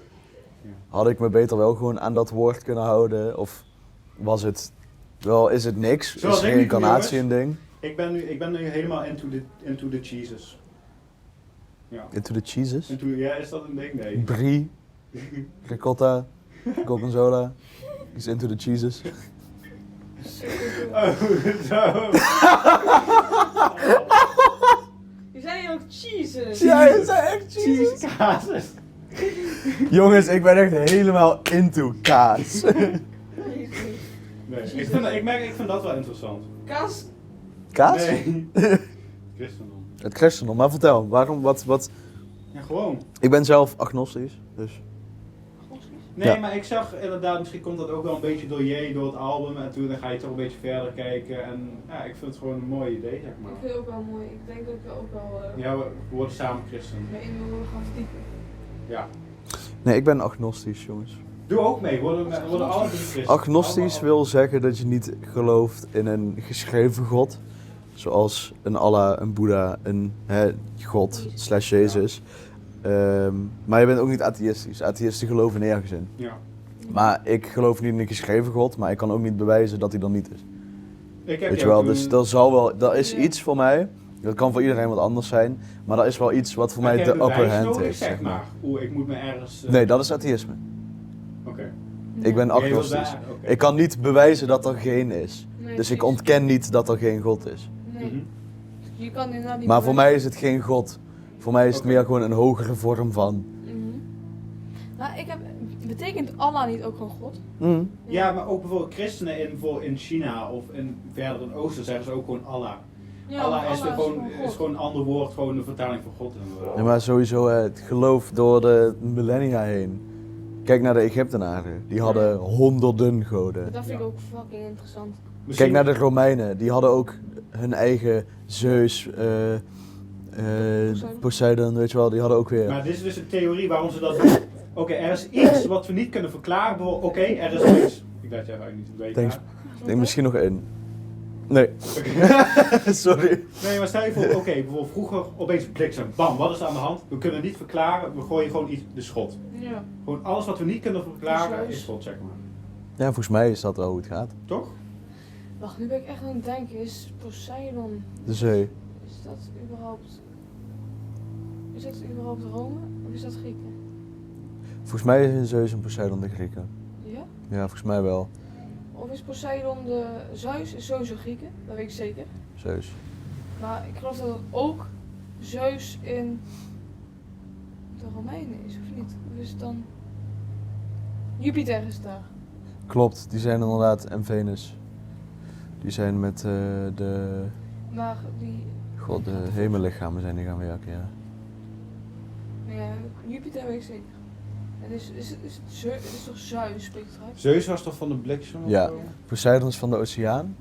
Ja. Had ik me beter wel gewoon aan dat woord kunnen houden? Of was het wel, is het niks? Zoals Is ik nu doe, reïncarnatie een jongens. ding? Ik ben nu helemaal into the cheeses. Ja. Into the cheeses? Ja, is dat een ding? Nee. Brie, ricotta, gorgonzola. Is into the cheeses. Oh, zo. Je zei hier ook cheeses. Ja, het zijn echt Cheese kaas. Jongens, ik ben echt helemaal into kaas. Nee, ik vind dat wel interessant. Kaas? Kaas? Nee. Christendom. Het christendom, maar vertel, waarom, wat... Ja, gewoon. Ik ben zelf agnostisch, dus... Nee, Ja. maar ik zag inderdaad, misschien komt dat ook wel een beetje door het album. En toen dan ga je toch een beetje verder kijken. En ja, ik vind het gewoon een mooi idee, zeg maar. Ik vind het ook wel mooi. Ik denk dat ik ook wel Ja, we worden samen christen. me in wil gaan verdiepen. Ja. Nee, ik ben agnostisch, jongens. Doe ook mee, worden alle drie christen. Agnostisch Allemaal. wil zeggen dat je niet gelooft in een geschreven god. Zoals een Allah, een Boeddha, een god / Jezus. Maar je bent ook niet atheïstisch. Atheïsten geloven nergens in. Ja. Maar ik geloof niet in een geschreven god, maar ik kan ook niet bewijzen dat hij er niet is. Ik heb Weet je jou wel, toen- dus dat is Ja. iets voor mij. Dat kan voor iedereen wat anders zijn. Maar dat is wel iets wat voor Heb mij jij de upper bewijs hand nodig, heeft, zeg maar. Oeh, ik moet me ergens... Nee, dat is atheïsme. Oké. Ik ben Jij wil agnostisch. daar- oké. Ik kan niet bewijzen dat er geen is. Nee, Dus ik precies. ontken niet dat er geen God is. Nee. Mhm. Je kan inderdaad niet Maar voor mij bewijzen. is het geen God. Voor mij is het Oké. meer gewoon een hogere vorm van. Mhm. Nou, betekent Allah niet ook gewoon God? Ja, maar ook bijvoorbeeld christenen in China of verder in het oosten zeggen ze ook gewoon Allah. Ja, Allah want is, gewoon, God. is gewoon een ander woord, gewoon de vertaling van God. Ja, maar sowieso het geloof door de millennia heen Kijk naar de Egyptenaren. Die hadden honderden goden. Dat vind ik Ja. ook fucking interessant. Kijk naar de Romeinen. Die hadden ook hun eigen Zeus, Poseidon, weet je wel. Die hadden ook weer... Maar dit is dus een theorie waarom ze dat doen. Oké, er is iets wat we niet kunnen verklaren. Bijvoorbeeld, oké, er is iets. Ik weet jij niet weten. Thanks. Ik denk misschien nog één. Nee. Sorry. Nee, maar stel je voor, oké, bijvoorbeeld vroeger opeens bliksem. Bam, wat is er aan de hand? We kunnen het niet verklaren, we gooien gewoon iets, de schot. Ja. Gewoon alles wat we niet kunnen verklaren Precies. is schot, zeg maar. Ja, volgens mij is dat wel hoe het gaat. Toch? Wacht, nu ben ik echt aan het denken. Is Poseidon... De zee. Is dat überhaupt... Is dat überhaupt Rome? Of is dat Grieken? Volgens mij is Zeus en Poseidon de Grieken. Ja? Ja, volgens mij wel. Of is Poseidon de... Zeus is sowieso Grieken, dat weet ik zeker. Zeus. Maar ik geloof dat het ook Zeus in de Romeinen is, of niet? Of is het dan... Jupiter is daar. Klopt, die zijn inderdaad, en Venus. Die zijn met de... Maar die... God, de hemellichamen zijn die gaan werken, ja. Nee, ja, Jupiter weet ik zeker. En is het is toch Zeus, spreekt het uit? Zeus was toch van de bliksem? of Ja. zo? Poseidon is van de oceaan.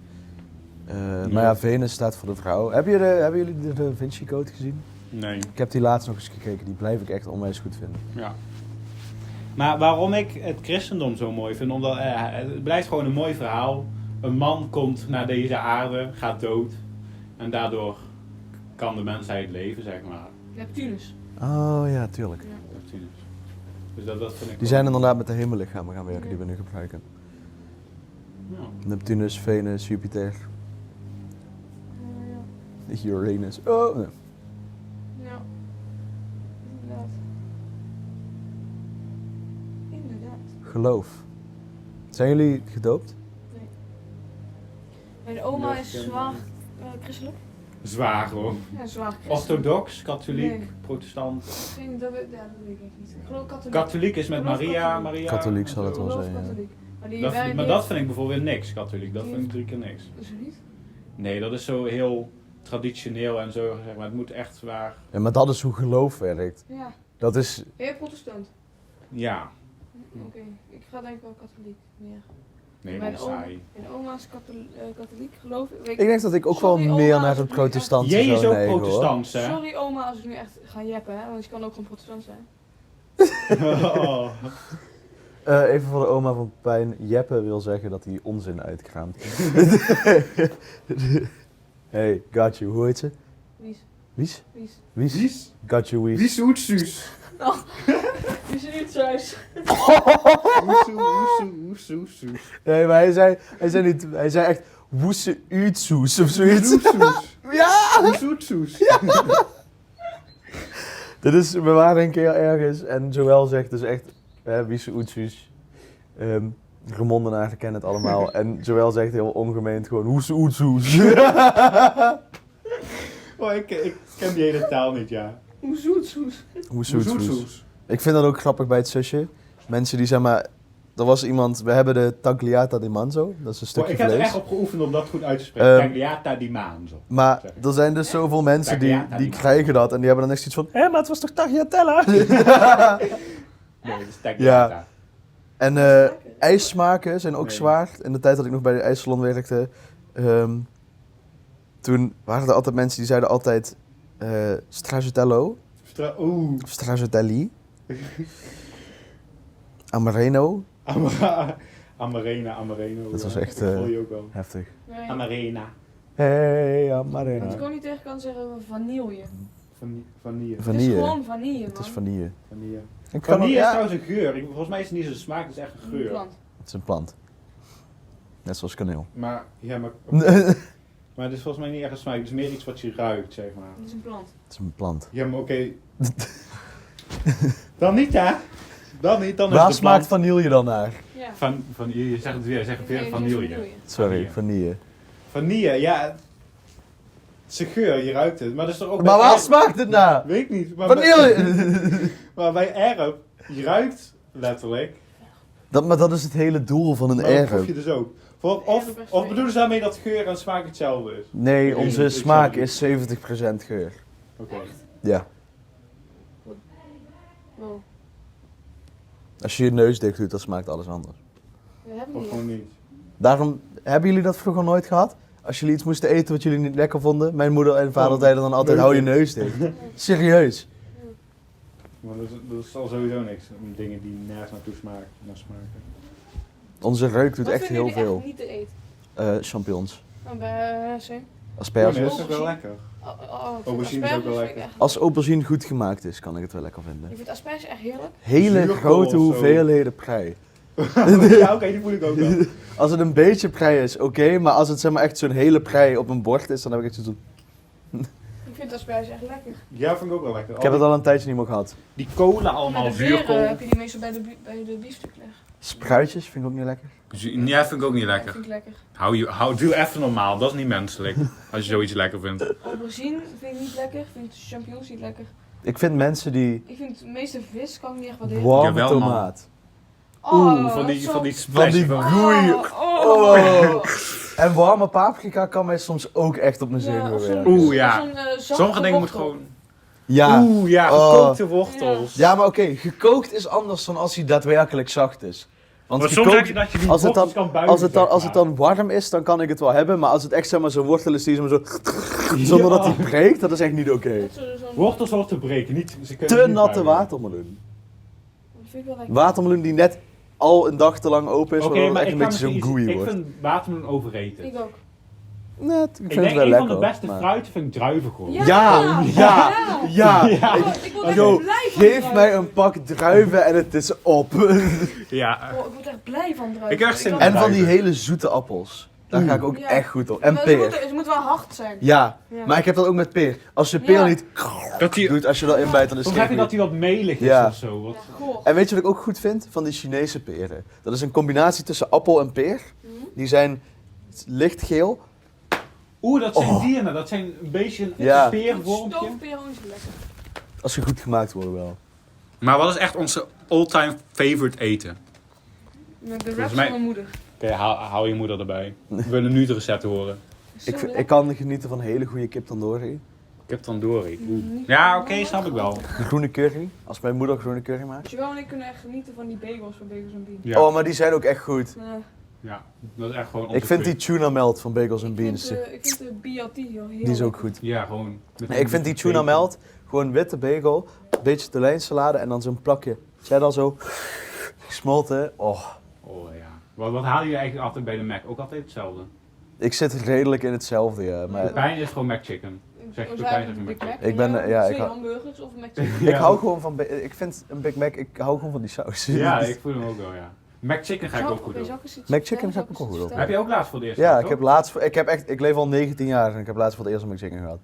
Maar ja, Venus staat voor de vrouw. Hebben jullie de Da Vinci Code gezien? Nee. Ik heb die laatst nog eens gekeken. Die blijf ik echt onwijs goed vinden. Ja. Maar waarom ik het christendom zo mooi vind, omdat het blijft gewoon een mooi verhaal. Een man komt naar deze aarde, gaat dood. En daardoor kan de mensheid leven, zeg maar. Neptunus. Oh ja, tuurlijk. Ja. Neptunus. Dus dat vind ik Die wel- zijn inderdaad met de hemellichamen gaan werken die we nu gebruiken. Ja. Neptunus, Venus, Jupiter, Ja. Uranus. Oh, nee. Ja. Inderdaad. Inderdaad. Geloof. Zijn jullie gedoopt? Mijn oma Ja, is ik ken- zwaar christelijk. Zwaar gewoon. Ja, zwaar christelijk. Orthodox, katholiek, Nee. protestant. Geen, dat, ja, dat weet ik echt niet. Ik geloof katholiek. Katholiek is met Geloof Maria. katholiek. Katholiek en zal het zo. wel Geloof zijn, ja. katholiek. Maar, die Dat, wij maar niet- dat vind ik bijvoorbeeld niks, katholiek. Dat vind ik 3 keer niks. Is er niet? Nee, dat is zo heel traditioneel en zo, zeg maar. Het moet echt waar. Ja, maar dat is hoe geloof werkt. Ja. Dat is... Ben jij protestant? Ja. Oké. Ik ga denk ik wel katholiek meer. Nee, Mijn dat is oma- saai. Mijn oma is katholiek, geloof ik. Ik denk dat ik ook wel Sorry, oma, meer als naar ik het nu protestantse Jij is zou ook neigen, protestant, hè? Sorry oma als ik nu echt ga jeppen, hè, want je kan ook gewoon protestant zijn. Oh. Even voor de oma van Pijn. Jeppe wil zeggen dat hij onzin uitkraamt. Hey, got you. Hoe heet ze? Wies. Wies? Wies. Wies? Wies? Got you, Wies. Wies oetsuus. Wies is niet thuis. Oesoes. Nee, maar hij zei niet... Hij zei echt... Woese uitsoes of zoiets. Oesoes. Ja! Oesoes. Dit is... We waren een keer ergens en Joël zegt dus echt... Wiese oetsoes. Remondenaar kennen het allemaal. En Joël zegt heel ongemeend gewoon... Woese oetsoes. Oh, ik ken die hele taal niet, ja. Hoe zoet, zoes. Woese oetsoes. Oesoes. Ik vind dat ook grappig bij het zusje. Mensen die zeg maar... Er was iemand... We hebben de tagliata di manzo. Dat is een Oh, stukje ik heb er vlees. echt op geoefend om dat goed uit te spreken. Tagliata di manzo. Maar er zijn dus zoveel mensen die krijgen dat. En die hebben dan echt zoiets van... Hé, maar het was toch tagliatella? Nee, dat is tagliata. En ijssmaken zijn ook Nee. zwaar. In de tijd dat ik nog bij de ijssalon werkte... toen waren er altijd mensen die zeiden altijd... stracciatello. Oeh. Of stracciatelli. Amareno. Amareno. Dat was ja. echt, Dat voel je ook wel. Heftig. Nee. Amarena. Hey, Wat Amarena. ik ook niet tegen kan zeggen, vanille. Vanille. Het is Vanille. gewoon vanille, man. Het is vanille. Vanille. Ik kan Vanille ook- is ja. trouwens een geur. Volgens mij is het niet zo'n smaak, het is echt een Een geur. plant. Het is een plant. Net zoals kaneel. Maar, ja, maar het is volgens mij niet echt een smaak. Het is meer iets wat je ruikt, zeg maar. Het is een plant. Het is een plant. Ja, maar oké. Dan niet, hè? Dan niet, dan is Waar het de smaakt plant. vanille dan naar? Ja. Van, je zegt het weer, zeg het weer, Nee, vanille. Sorry, vanille. Vanille, ja. Het is een geur, je ruikt het. Maar dat is toch ook Maar bij waar erp? smaakt het naar? Weet ik niet. Maar Vanille! maar bij erp, je ruikt letterlijk. Maar dat is het hele doel van een Maar dat proef erf. je dus ook. Of bedoelen ze daarmee dat geur en smaak hetzelfde is? Nee, Ik weet onze niet, ik smaak snap is 70% geur. Oké. Ja. Wow. Als je je neus dicht doet, dan smaakt alles anders. Dat heb ik Of niet. gewoon niet. Daarom, hebben jullie dat vroeger nooit gehad? Als jullie iets moesten eten wat jullie niet lekker vonden? Mijn moeder en vader Oh, zeiden dan altijd, neus hou je neus dicht. Serieus. Maar dat is al sowieso niks. Dingen die nergens naar smaken. Onze reuk doet Wat echt vinden heel jullie veel. echt niet te eten? Champignons. Nou, bij same. Asperges. Ja, dat is ook wel lekker. Aubergine is ook wel asperges lekker. vind ik echt- Als aubergine goed gemaakt is, kan ik het wel lekker vinden. Je vindt asperges echt heerlijk? Hele Zuurkool grote of zo. hoeveelheden prei. Ja, oké, die voel ik ook wel. Als het een beetje prei is, oké, maar als het zeg maar echt zo'n hele prei op een bord is, dan heb ik echt zo'n... Ik vind asperges echt lekker. Ja, vind ik ook wel lekker. Ik heb het al een tijdje niet meer gehad. Die kolen allemaal, Met de zuurkool. beren heb je die meestal bij de biefstuk leggen. Spruitjes vind ik ook niet lekker. Ja, vind ik ook niet Dat lekker. vind ik lekker. Doe even normaal, dat is niet menselijk. Als je zoiets lekker vindt. Aubergine vind ik niet lekker. Ik vind champignons niet lekker. Ik vind mensen die Ik vind de meeste vis kan ik niet echt waarderen. warme Jawel, man. tomaat. Oeh, van dat die is zo- Van splash. die van- goeie. Oh. En warme paprika kan mij soms ook echt op mijn Ja, zenuwen of zo'n- werken. Oeh, ja. zo'n, zachte Sommige dingen moet wortel. gewoon... Ja. Oeh, ja, Oh. gekookte wortels. Ja, maar oké, gekookt is anders dan als hij daadwerkelijk zacht is. Want Maar soms heb je gekookt, dat je die als het wortels dan- kan buigen, als het dan warm is, dan kan ik het wel hebben. Maar als het echt zeg maar zo'n wortel is die zo zonder dat hij breekt, dat is echt niet oké. Dat is zo'n- Wortels hoort te breken, niet... Ze kunnen Te niet natte buigen. watermeloen. Dat vind ik wel lekker. Watermeloen die net al een dag te lang open is, Oké, waardoor het maar echt ik een kan beetje zo'n misschien gooey iets- wordt. Ik vind watermeloen overrated. Ik ook. Nee, ik vind Ik het denk wel een lekker. van de beste maar- fruiten vind ik druivenkool. Ja. Ja, ja, ja. Ja. Ik word echt Yo, blij van geef druiven. mij een pak druiven en het is op. Ja. Oh, ik word echt blij van druiven. Ik heb echt zin in kan- En van die hele zoete appels. Daar ga ik ook Ja. echt goed op. En Maar peer. Ze moet wel hard zijn. Ja, Ja. maar ik heb dat ook met peer. Als je peer Ja. niet Dat die... doet, als je dat inbijt, dan is het Soms heb je geen dat die wat melig is Ja. of zo. Wat... Ja, goh. En weet je wat ik ook goed vind? Van die Chinese peren. Dat is een combinatie tussen appel en peer. Mhm. Die zijn lichtgeel. Oeh, dat zijn Oh. die en dat zijn een beetje een Ja. peervormpje. Stoofpeer is lekker. Als ze goed gemaakt worden wel. Maar wat is echt onze all-time favorite eten? Met de Volgens raps mij- van mijn moeder. Oké, hou je moeder erbij. We willen nu het recept horen. Zo Ik lekker. kan genieten van hele goede kip tandoori. Ik heb tandoori. Niet Ja, van- oké, snap ik wel. Groene curry. Als mijn moeder groene curry maakt. Joël en ik kunnen echt genieten van die bagels van Bagels en Beans. Ja, Oh, maar die zijn ook echt goed. ja, dat is echt gewoon onze Ik vind die favorite. tuna melt van Bagels and Ik Beans. vind de BLT heel heerlijk. Die is ook goed. Ja, gewoon... met Nee, ik vind die tuna melt, gewoon witte bagel, een beetje tolijnsalade en dan zo'n plakje. Zij dan zo gesmolten. Oh, Oh ja. Wat halen jullie eigenlijk altijd bij de Mac? Ook altijd hetzelfde. ik zit redelijk in hetzelfde, ja. Maar Pepijn is gewoon McChicken. Zeg je Pepijn, zeg je Big Mac. McChicken. Ik ben, ja, ik Twee hou- hamburgers of een McChicken. ik hou gewoon van, ik vind een Big Mac, ik hou gewoon van die saus. Ja, ik voel hem ook wel, ja. McChicken ga ik ook goed op. McChicken ga ik ook wel goed op. Heb je ook laatst voor de eerste Ja, keer, ik heb toch? laatst, ik leef al 19 jaar en ik heb laatst voor het eerst een McChicken gehad.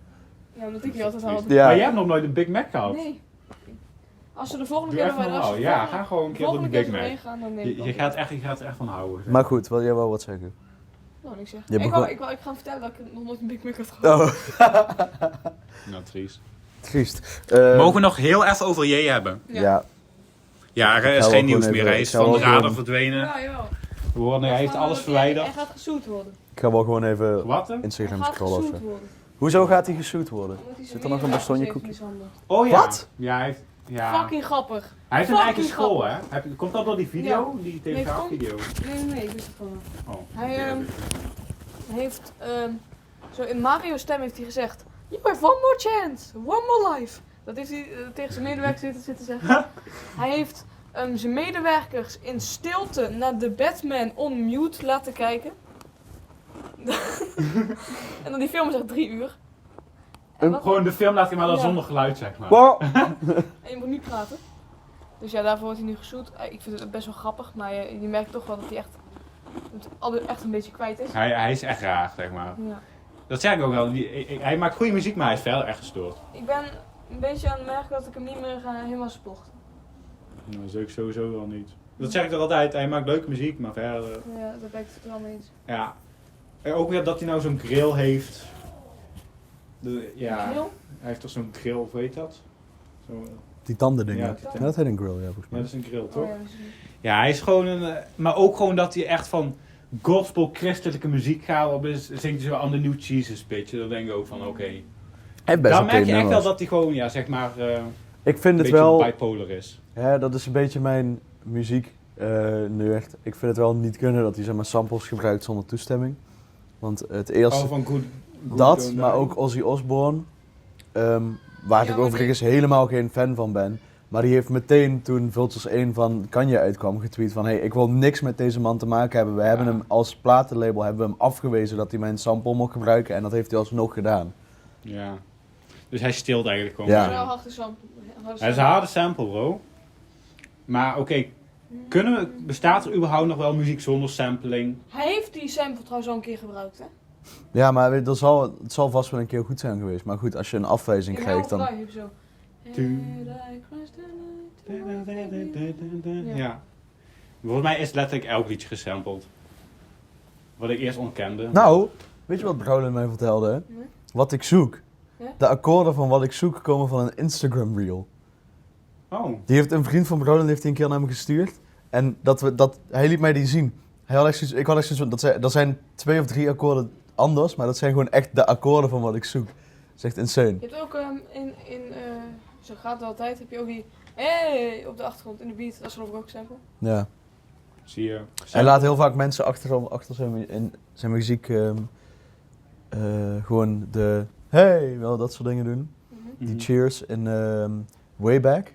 Ja, omdat ik die altijd haalde. Ja. Maar jij hebt nog nooit een Big Mac gehad. Nee. Als we de volgende Doe keer even als normaal. we Ja, volgende- ga gewoon een keer op volgende de keer Big als we Mac. heen gaan, dan neem ik Je ook gaat er echt van houden. zeg. Maar goed, wil jij wel wat zeggen? Nou, niks zeggen. Je Ik begon- ga vertellen dat ik nog nooit een Big Mac had gehad. Oh, Nou, triest. triest. Mogen we nog heel even over J hebben? Ja. Ja, er Ik is ga geen wel nieuws gewoon meer. even- Hij ik is ga van de wel radar gewoon- verdwenen. Ja, jawel. We horen, hij heeft alles verwijderd. Hij gaat gezoet worden. Ik ga wel gewoon even Wat? hè? Hij Instagram gaat scrollen of gezoet zo. worden. Hoezo gaat hij geshoot worden? Omdat hij zijn Zit er nog een medewerkers bastonje heeft koekje? mishandeld. Oh ja. Wat? Ja, hij heeft... Ja. Fucking grappig. Hij heeft een eigen fucking school, hè? grappig. Komt dat door die video? Die Nee, Telegraaf-video? Nee, ik wist het gewoon. Oh. Hij heeft, zo in Mario's stem heeft hij gezegd, you have one more chance, one more life. Dat heeft hij tegen zijn medewerkers zitten zeggen. Hij heeft zijn medewerkers in stilte naar de Batman on mute laten kijken. En dan die film is echt 3 uur. En, wat- Gewoon de film laat hij maar dan Ja. zonder geluid, zeg maar. Wow. en je moet niet praten. Dus ja, daarvoor wordt hij nu geshoot. Ik vind het best wel grappig, maar je merkt toch wel dat hij echt een beetje kwijt is. Hij is echt raar, zeg maar. Ja. Dat zeg ik ook wel. Hij maakt goede muziek, maar hij is verder echt gestoord. Ik ben een beetje aan het merken dat ik hem niet meer helemaal sport. Nou, dat zeg ik sowieso wel niet. Dat zeg ik toch altijd. Hij maakt leuke muziek, maar verder... Ja, daar ben ik het wel mee eens. Ja. En ook weer dat hij nou zo'n grill heeft. Ja, Grill? hij heeft toch zo'n grill, of weet dat? Zo, Die tandendingen. Ja, Ja, dat heet een grill, ja, volgens ja, mij. dat is een grill, Oh, toch? ja, dat is niet. Ja, hij is gewoon een... maar ook gewoon dat hij echt van gospel christelijke muziek gaat. Op is, zingt hij zo aan de New Jesus pitch. Dan denk ik ook van, oké. Hij heeft best Dan oké merk je echt wel nummers. dat hij gewoon, ja, zeg maar, Ik een vind het beetje wel, bipolar is. hè, dat is een beetje mijn muziek nerd. Ik vind het wel niet kunnen dat hij zeg maar samples gebruikt zonder toestemming. Want het eerste... Oh, van Good dat, Don't maar Die. ook Ozzy Osbourne. Waar Ja, ik maar overigens helemaal geen fan van ben. Maar die heeft meteen toen Vultures 1 van Kanye uitkwam getweet van... Hey, ik wil niks met deze man te maken hebben. We hebben hem als platenlabel hebben we hem afgewezen dat hij mijn sample mocht gebruiken. En dat heeft hij alsnog gedaan. Ja. Dus hij stilt eigenlijk gewoon. Ja. Dat is wel een harde sample. Het is een harde sample, bro. Maar oké, bestaat er überhaupt nog wel muziek zonder sampling? Hij heeft die sample trouwens al een keer gebruikt, hè? Ja, maar het zal vast wel een keer goed zijn geweest. Maar goed, als je een afwijzing In krijgt dan... Hell of Life zo. Ja. Volgens mij is letterlijk elk liedje gesampled. Wat ik eerst ontkende. Nou, weet je wat Brolin mij vertelde? Hè? Nee. Wat ik zoek. Ja? De akkoorden van wat ik zoek komen van een Instagram reel. Oh. Die heeft een vriend van Brolin heeft die een keer naar me gestuurd. En hij liet mij die zien. Ik had echt zoiets van, dat zijn 2 of 3 akkoorden anders, maar dat zijn gewoon echt de akkoorden van wat ik zoek. Dat is echt insane. Je hebt ook zo gaat het altijd, heb je ook die hey op de achtergrond in de beat. Dat is geloof ik ook een sample. Ja. Zie je. Hij laat heel vaak mensen achter zijn muziek gewoon de hey, wel dat soort dingen doen. Die cheers in Wayback.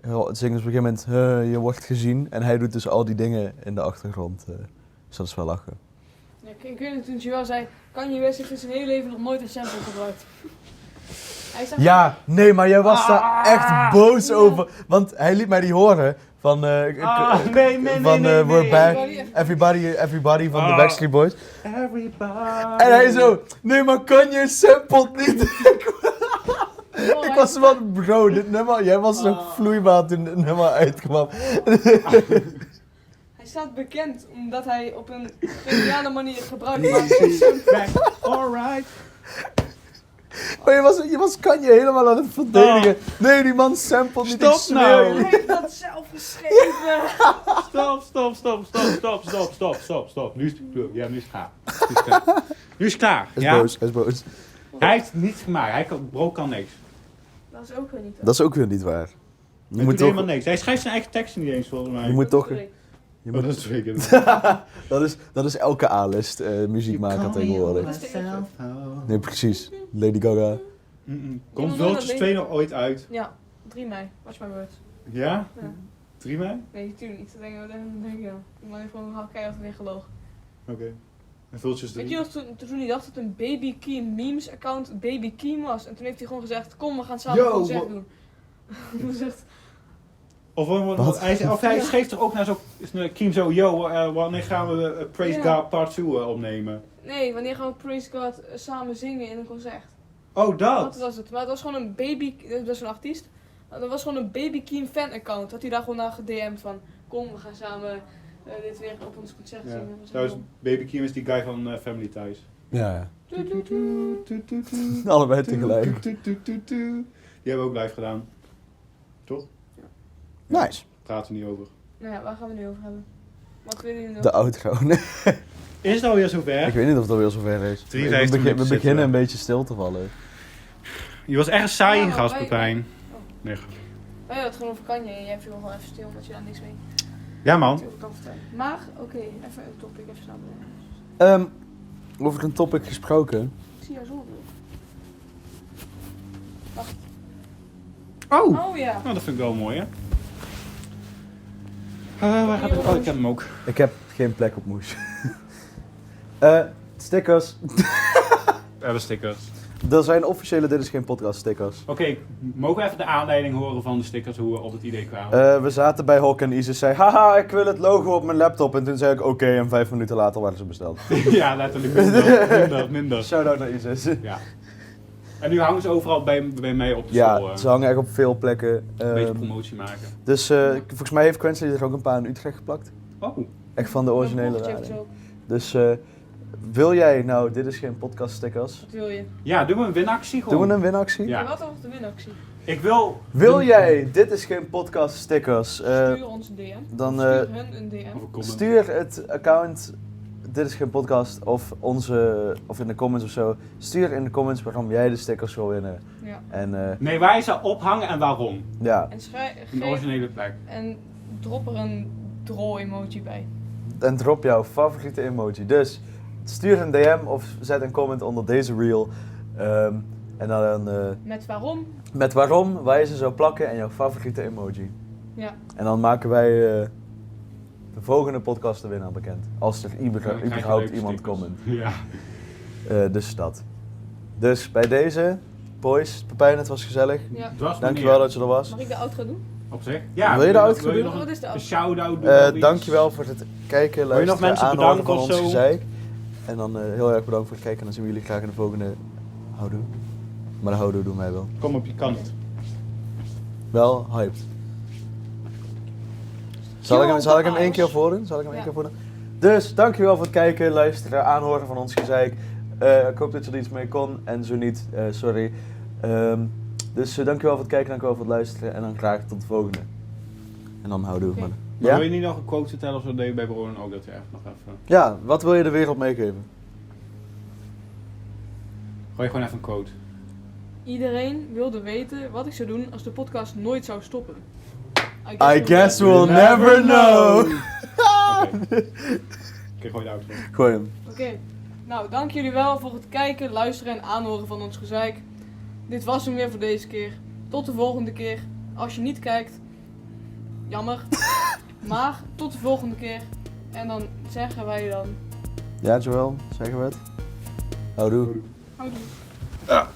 Het zingen ze op een gegeven moment, je wordt gezien. En hij doet dus al die dingen in de achtergrond. Dus dat is wel lachen. Ja, ik weet het toen Joel zei, Kanye West heeft in zijn hele leven nog nooit een sample gebruikt. Hij zegt, Ja, nee, maar jij was daar echt boos over. Want hij liet mij die horen van... nee. We're back. Everybody van de Backstreet Boys. Everybody. En hij zo, nee, maar Kanye samplet niet. Ik was van, bro, dit nummer, jij was nog vloeibaar toen dit nummer uitkwam. Hij staat bekend omdat hij op een geniale manier gebruik maakt. Alright. Maar je was Kanye helemaal aan het verdedigen. Nee, die man samplet niet, Stop ik zweer nou. je. Hij heeft dat zelf geschreven. Stop. Nu is het klaar. Nu is het klaar. Hij is Ja? boos, hij is boos. Hij heeft het niet gemaakt. Bro kan niks. Dat is ook weer niet. Dat is ook weer niet waar. Hij Je doet moet helemaal toch... niks. Hij schrijft zijn eigen teksten niet eens volgens mij. Je moet toch... Sorry. Je Oh, moet, dat is zeker. dat is elke A-list muziekmaker tegenwoordig. Nee, precies. Lady Gaga. Komt Vultures 2 nog ooit uit? Ja, 3 mei. Watch my words. Ja? Ja. 3 mei? Nee, natuurlijk niet. Dat denk ik wel. Die man heeft gewoon keihard weer gelogen. Oké. En Vultures Weet 3? je nog toen hij dacht dat een Baby Keem memes account Baby Keem was? En toen heeft hij gewoon gezegd, kom we gaan samen Yo, een concert wat- doen. Hoe zegt Wat? Hij schreef er ook naar zo, Kiem zo, wanneer gaan we Praise Ja. God Part 2 opnemen? nee, wanneer gaan we Praise God samen zingen in een concert? Oh, Dat dat! was het. Maar het was gewoon een baby, dat is een artiest. Dat was gewoon een Baby Keem fan account. Had hij daar gewoon naar gedM'd van, kom we gaan samen dit weer op ons concert Ja. zingen. Was Trouwens, heel Baby Kiem is die guy van Family Ties. Ja, dom. Toet, toet, toet. allebei tegelijk. Die hebben we ook live gedaan. Nice. Praten we niet over. Nou ja, waar gaan we nu over hebben? Wat willen jullie nog? De outro. Nee, Is het alweer zover? ik weet niet of het alweer zover is. 53 We minuten beginnen zitten. een beetje stil te vallen. Je was erg saai in Ja, gast, wij- Pepijn. Oh. Nee. Wij hadden het gewoon over Kanye en jij viel gewoon even stil omdat je daar niks mee Ja, man. over kan vertellen. Maar, oké, even een topic, even snel beneden. Over een topic gesproken. Ik zie jou zonnebril. Wacht. Oh! Oh ja. Nou, dat vind ik wel mooi, hè? Waar gaat het? Oh, ik heb hem ook. Ik heb geen plek op moes. Stickers. We hebben stickers. Er zijn officiële Dit is geen podcast stickers. Oké, mogen we even de aanleiding horen van de stickers, hoe we op het idee kwamen? We zaten bij Hawk en Isis zei, haha, ik wil het logo op mijn laptop. En toen zei ik, oké, en 5 minuten later waren ze besteld. Ja, letterlijk minder. Shout-out naar Isis. Ja. En nu hangen ze overal bij mij op de Ja, school. ze hangen echt op veel plekken. Een beetje promotie maken. Dus volgens mij heeft Quincy er ook een paar in Utrecht geplakt. Oh, Echt van de originele Mijn lading. broertje Dus heeft wil jij, nou, dit is geen podcast stickers. Wat wil je? ja, doen we een winactie gewoon. Doen we een winactie? Ja. Ja. Wat over de winactie? Ik wil... Wil jij, dit is geen podcast stickers. Stuur ons een DM. dan, Of stuur hun een DM. Of een comment. Stuur het account, dit is geen podcast, of in de comments of zo. Stuur in de comments waarom jij de stickers wil winnen. Ja. En Nee, waar je ze ophangen en waarom. ja, En Een originele plek. En drop er een drol-emoji bij. En drop jouw favoriete emoji. Dus stuur een DM of zet een comment onder deze reel. En dan Met waarom? met waarom, waar je ze zou plakken en jouw favoriete emoji. Ja. En dan maken wij de volgende podcast de winnaar bekend. Als er Dan krijg je überhaupt leuke iemand stickers. comment. Ja. Dus dat. Dus bij deze, boys, Pepijn, het was gezellig. Ja. Het was Dankjewel dat je er was. Mag ik de outro doen? Op zich. Ja, Wil je de outro wil je doen? nog Wat is de een outro? shout-out doen? of iets? Dankjewel voor het kijken, Wil je nog luisteren, mensen aanhoren bedanken van of ons zo? gezeik. En dan heel erg bedankt voor het kijken en dan zien we jullie graag in de volgende houdoe. Maar de houdoe doen wij wel. Kom op je kant. Wel hyped. Zal ik hem één keer voordoen? Ja. Dus, dankjewel voor het kijken, luisteren, aanhoren van ons gezeik. Ik hoop dat je er iets mee kon en zo niet, sorry. Dus dankjewel voor het kijken, dankjewel voor het luisteren en dan graag tot de volgende. En dan houdoe. Oké. Maar- Maar Ja? wil je niet nog een quote vertellen of zo? Deed je bij Broden ook dat je echt nog even... Ja, wat wil je de wereld meegeven? Gooi gewoon even een quote. Iedereen wilde weten wat ik zou doen als de podcast nooit zou stoppen. I guess we'll never know. Oké. Oké, gooi de outro. Gooi hem. Oké. Nou, dank jullie wel voor het kijken, luisteren en aanhoren van ons gezeik. Dit was hem weer voor deze keer. Tot de volgende keer. Als je niet kijkt, jammer. Maar tot de volgende keer. En dan zeggen wij dan... Ja, Joël, zeggen we het? Houdoe. Houdoe. Ja.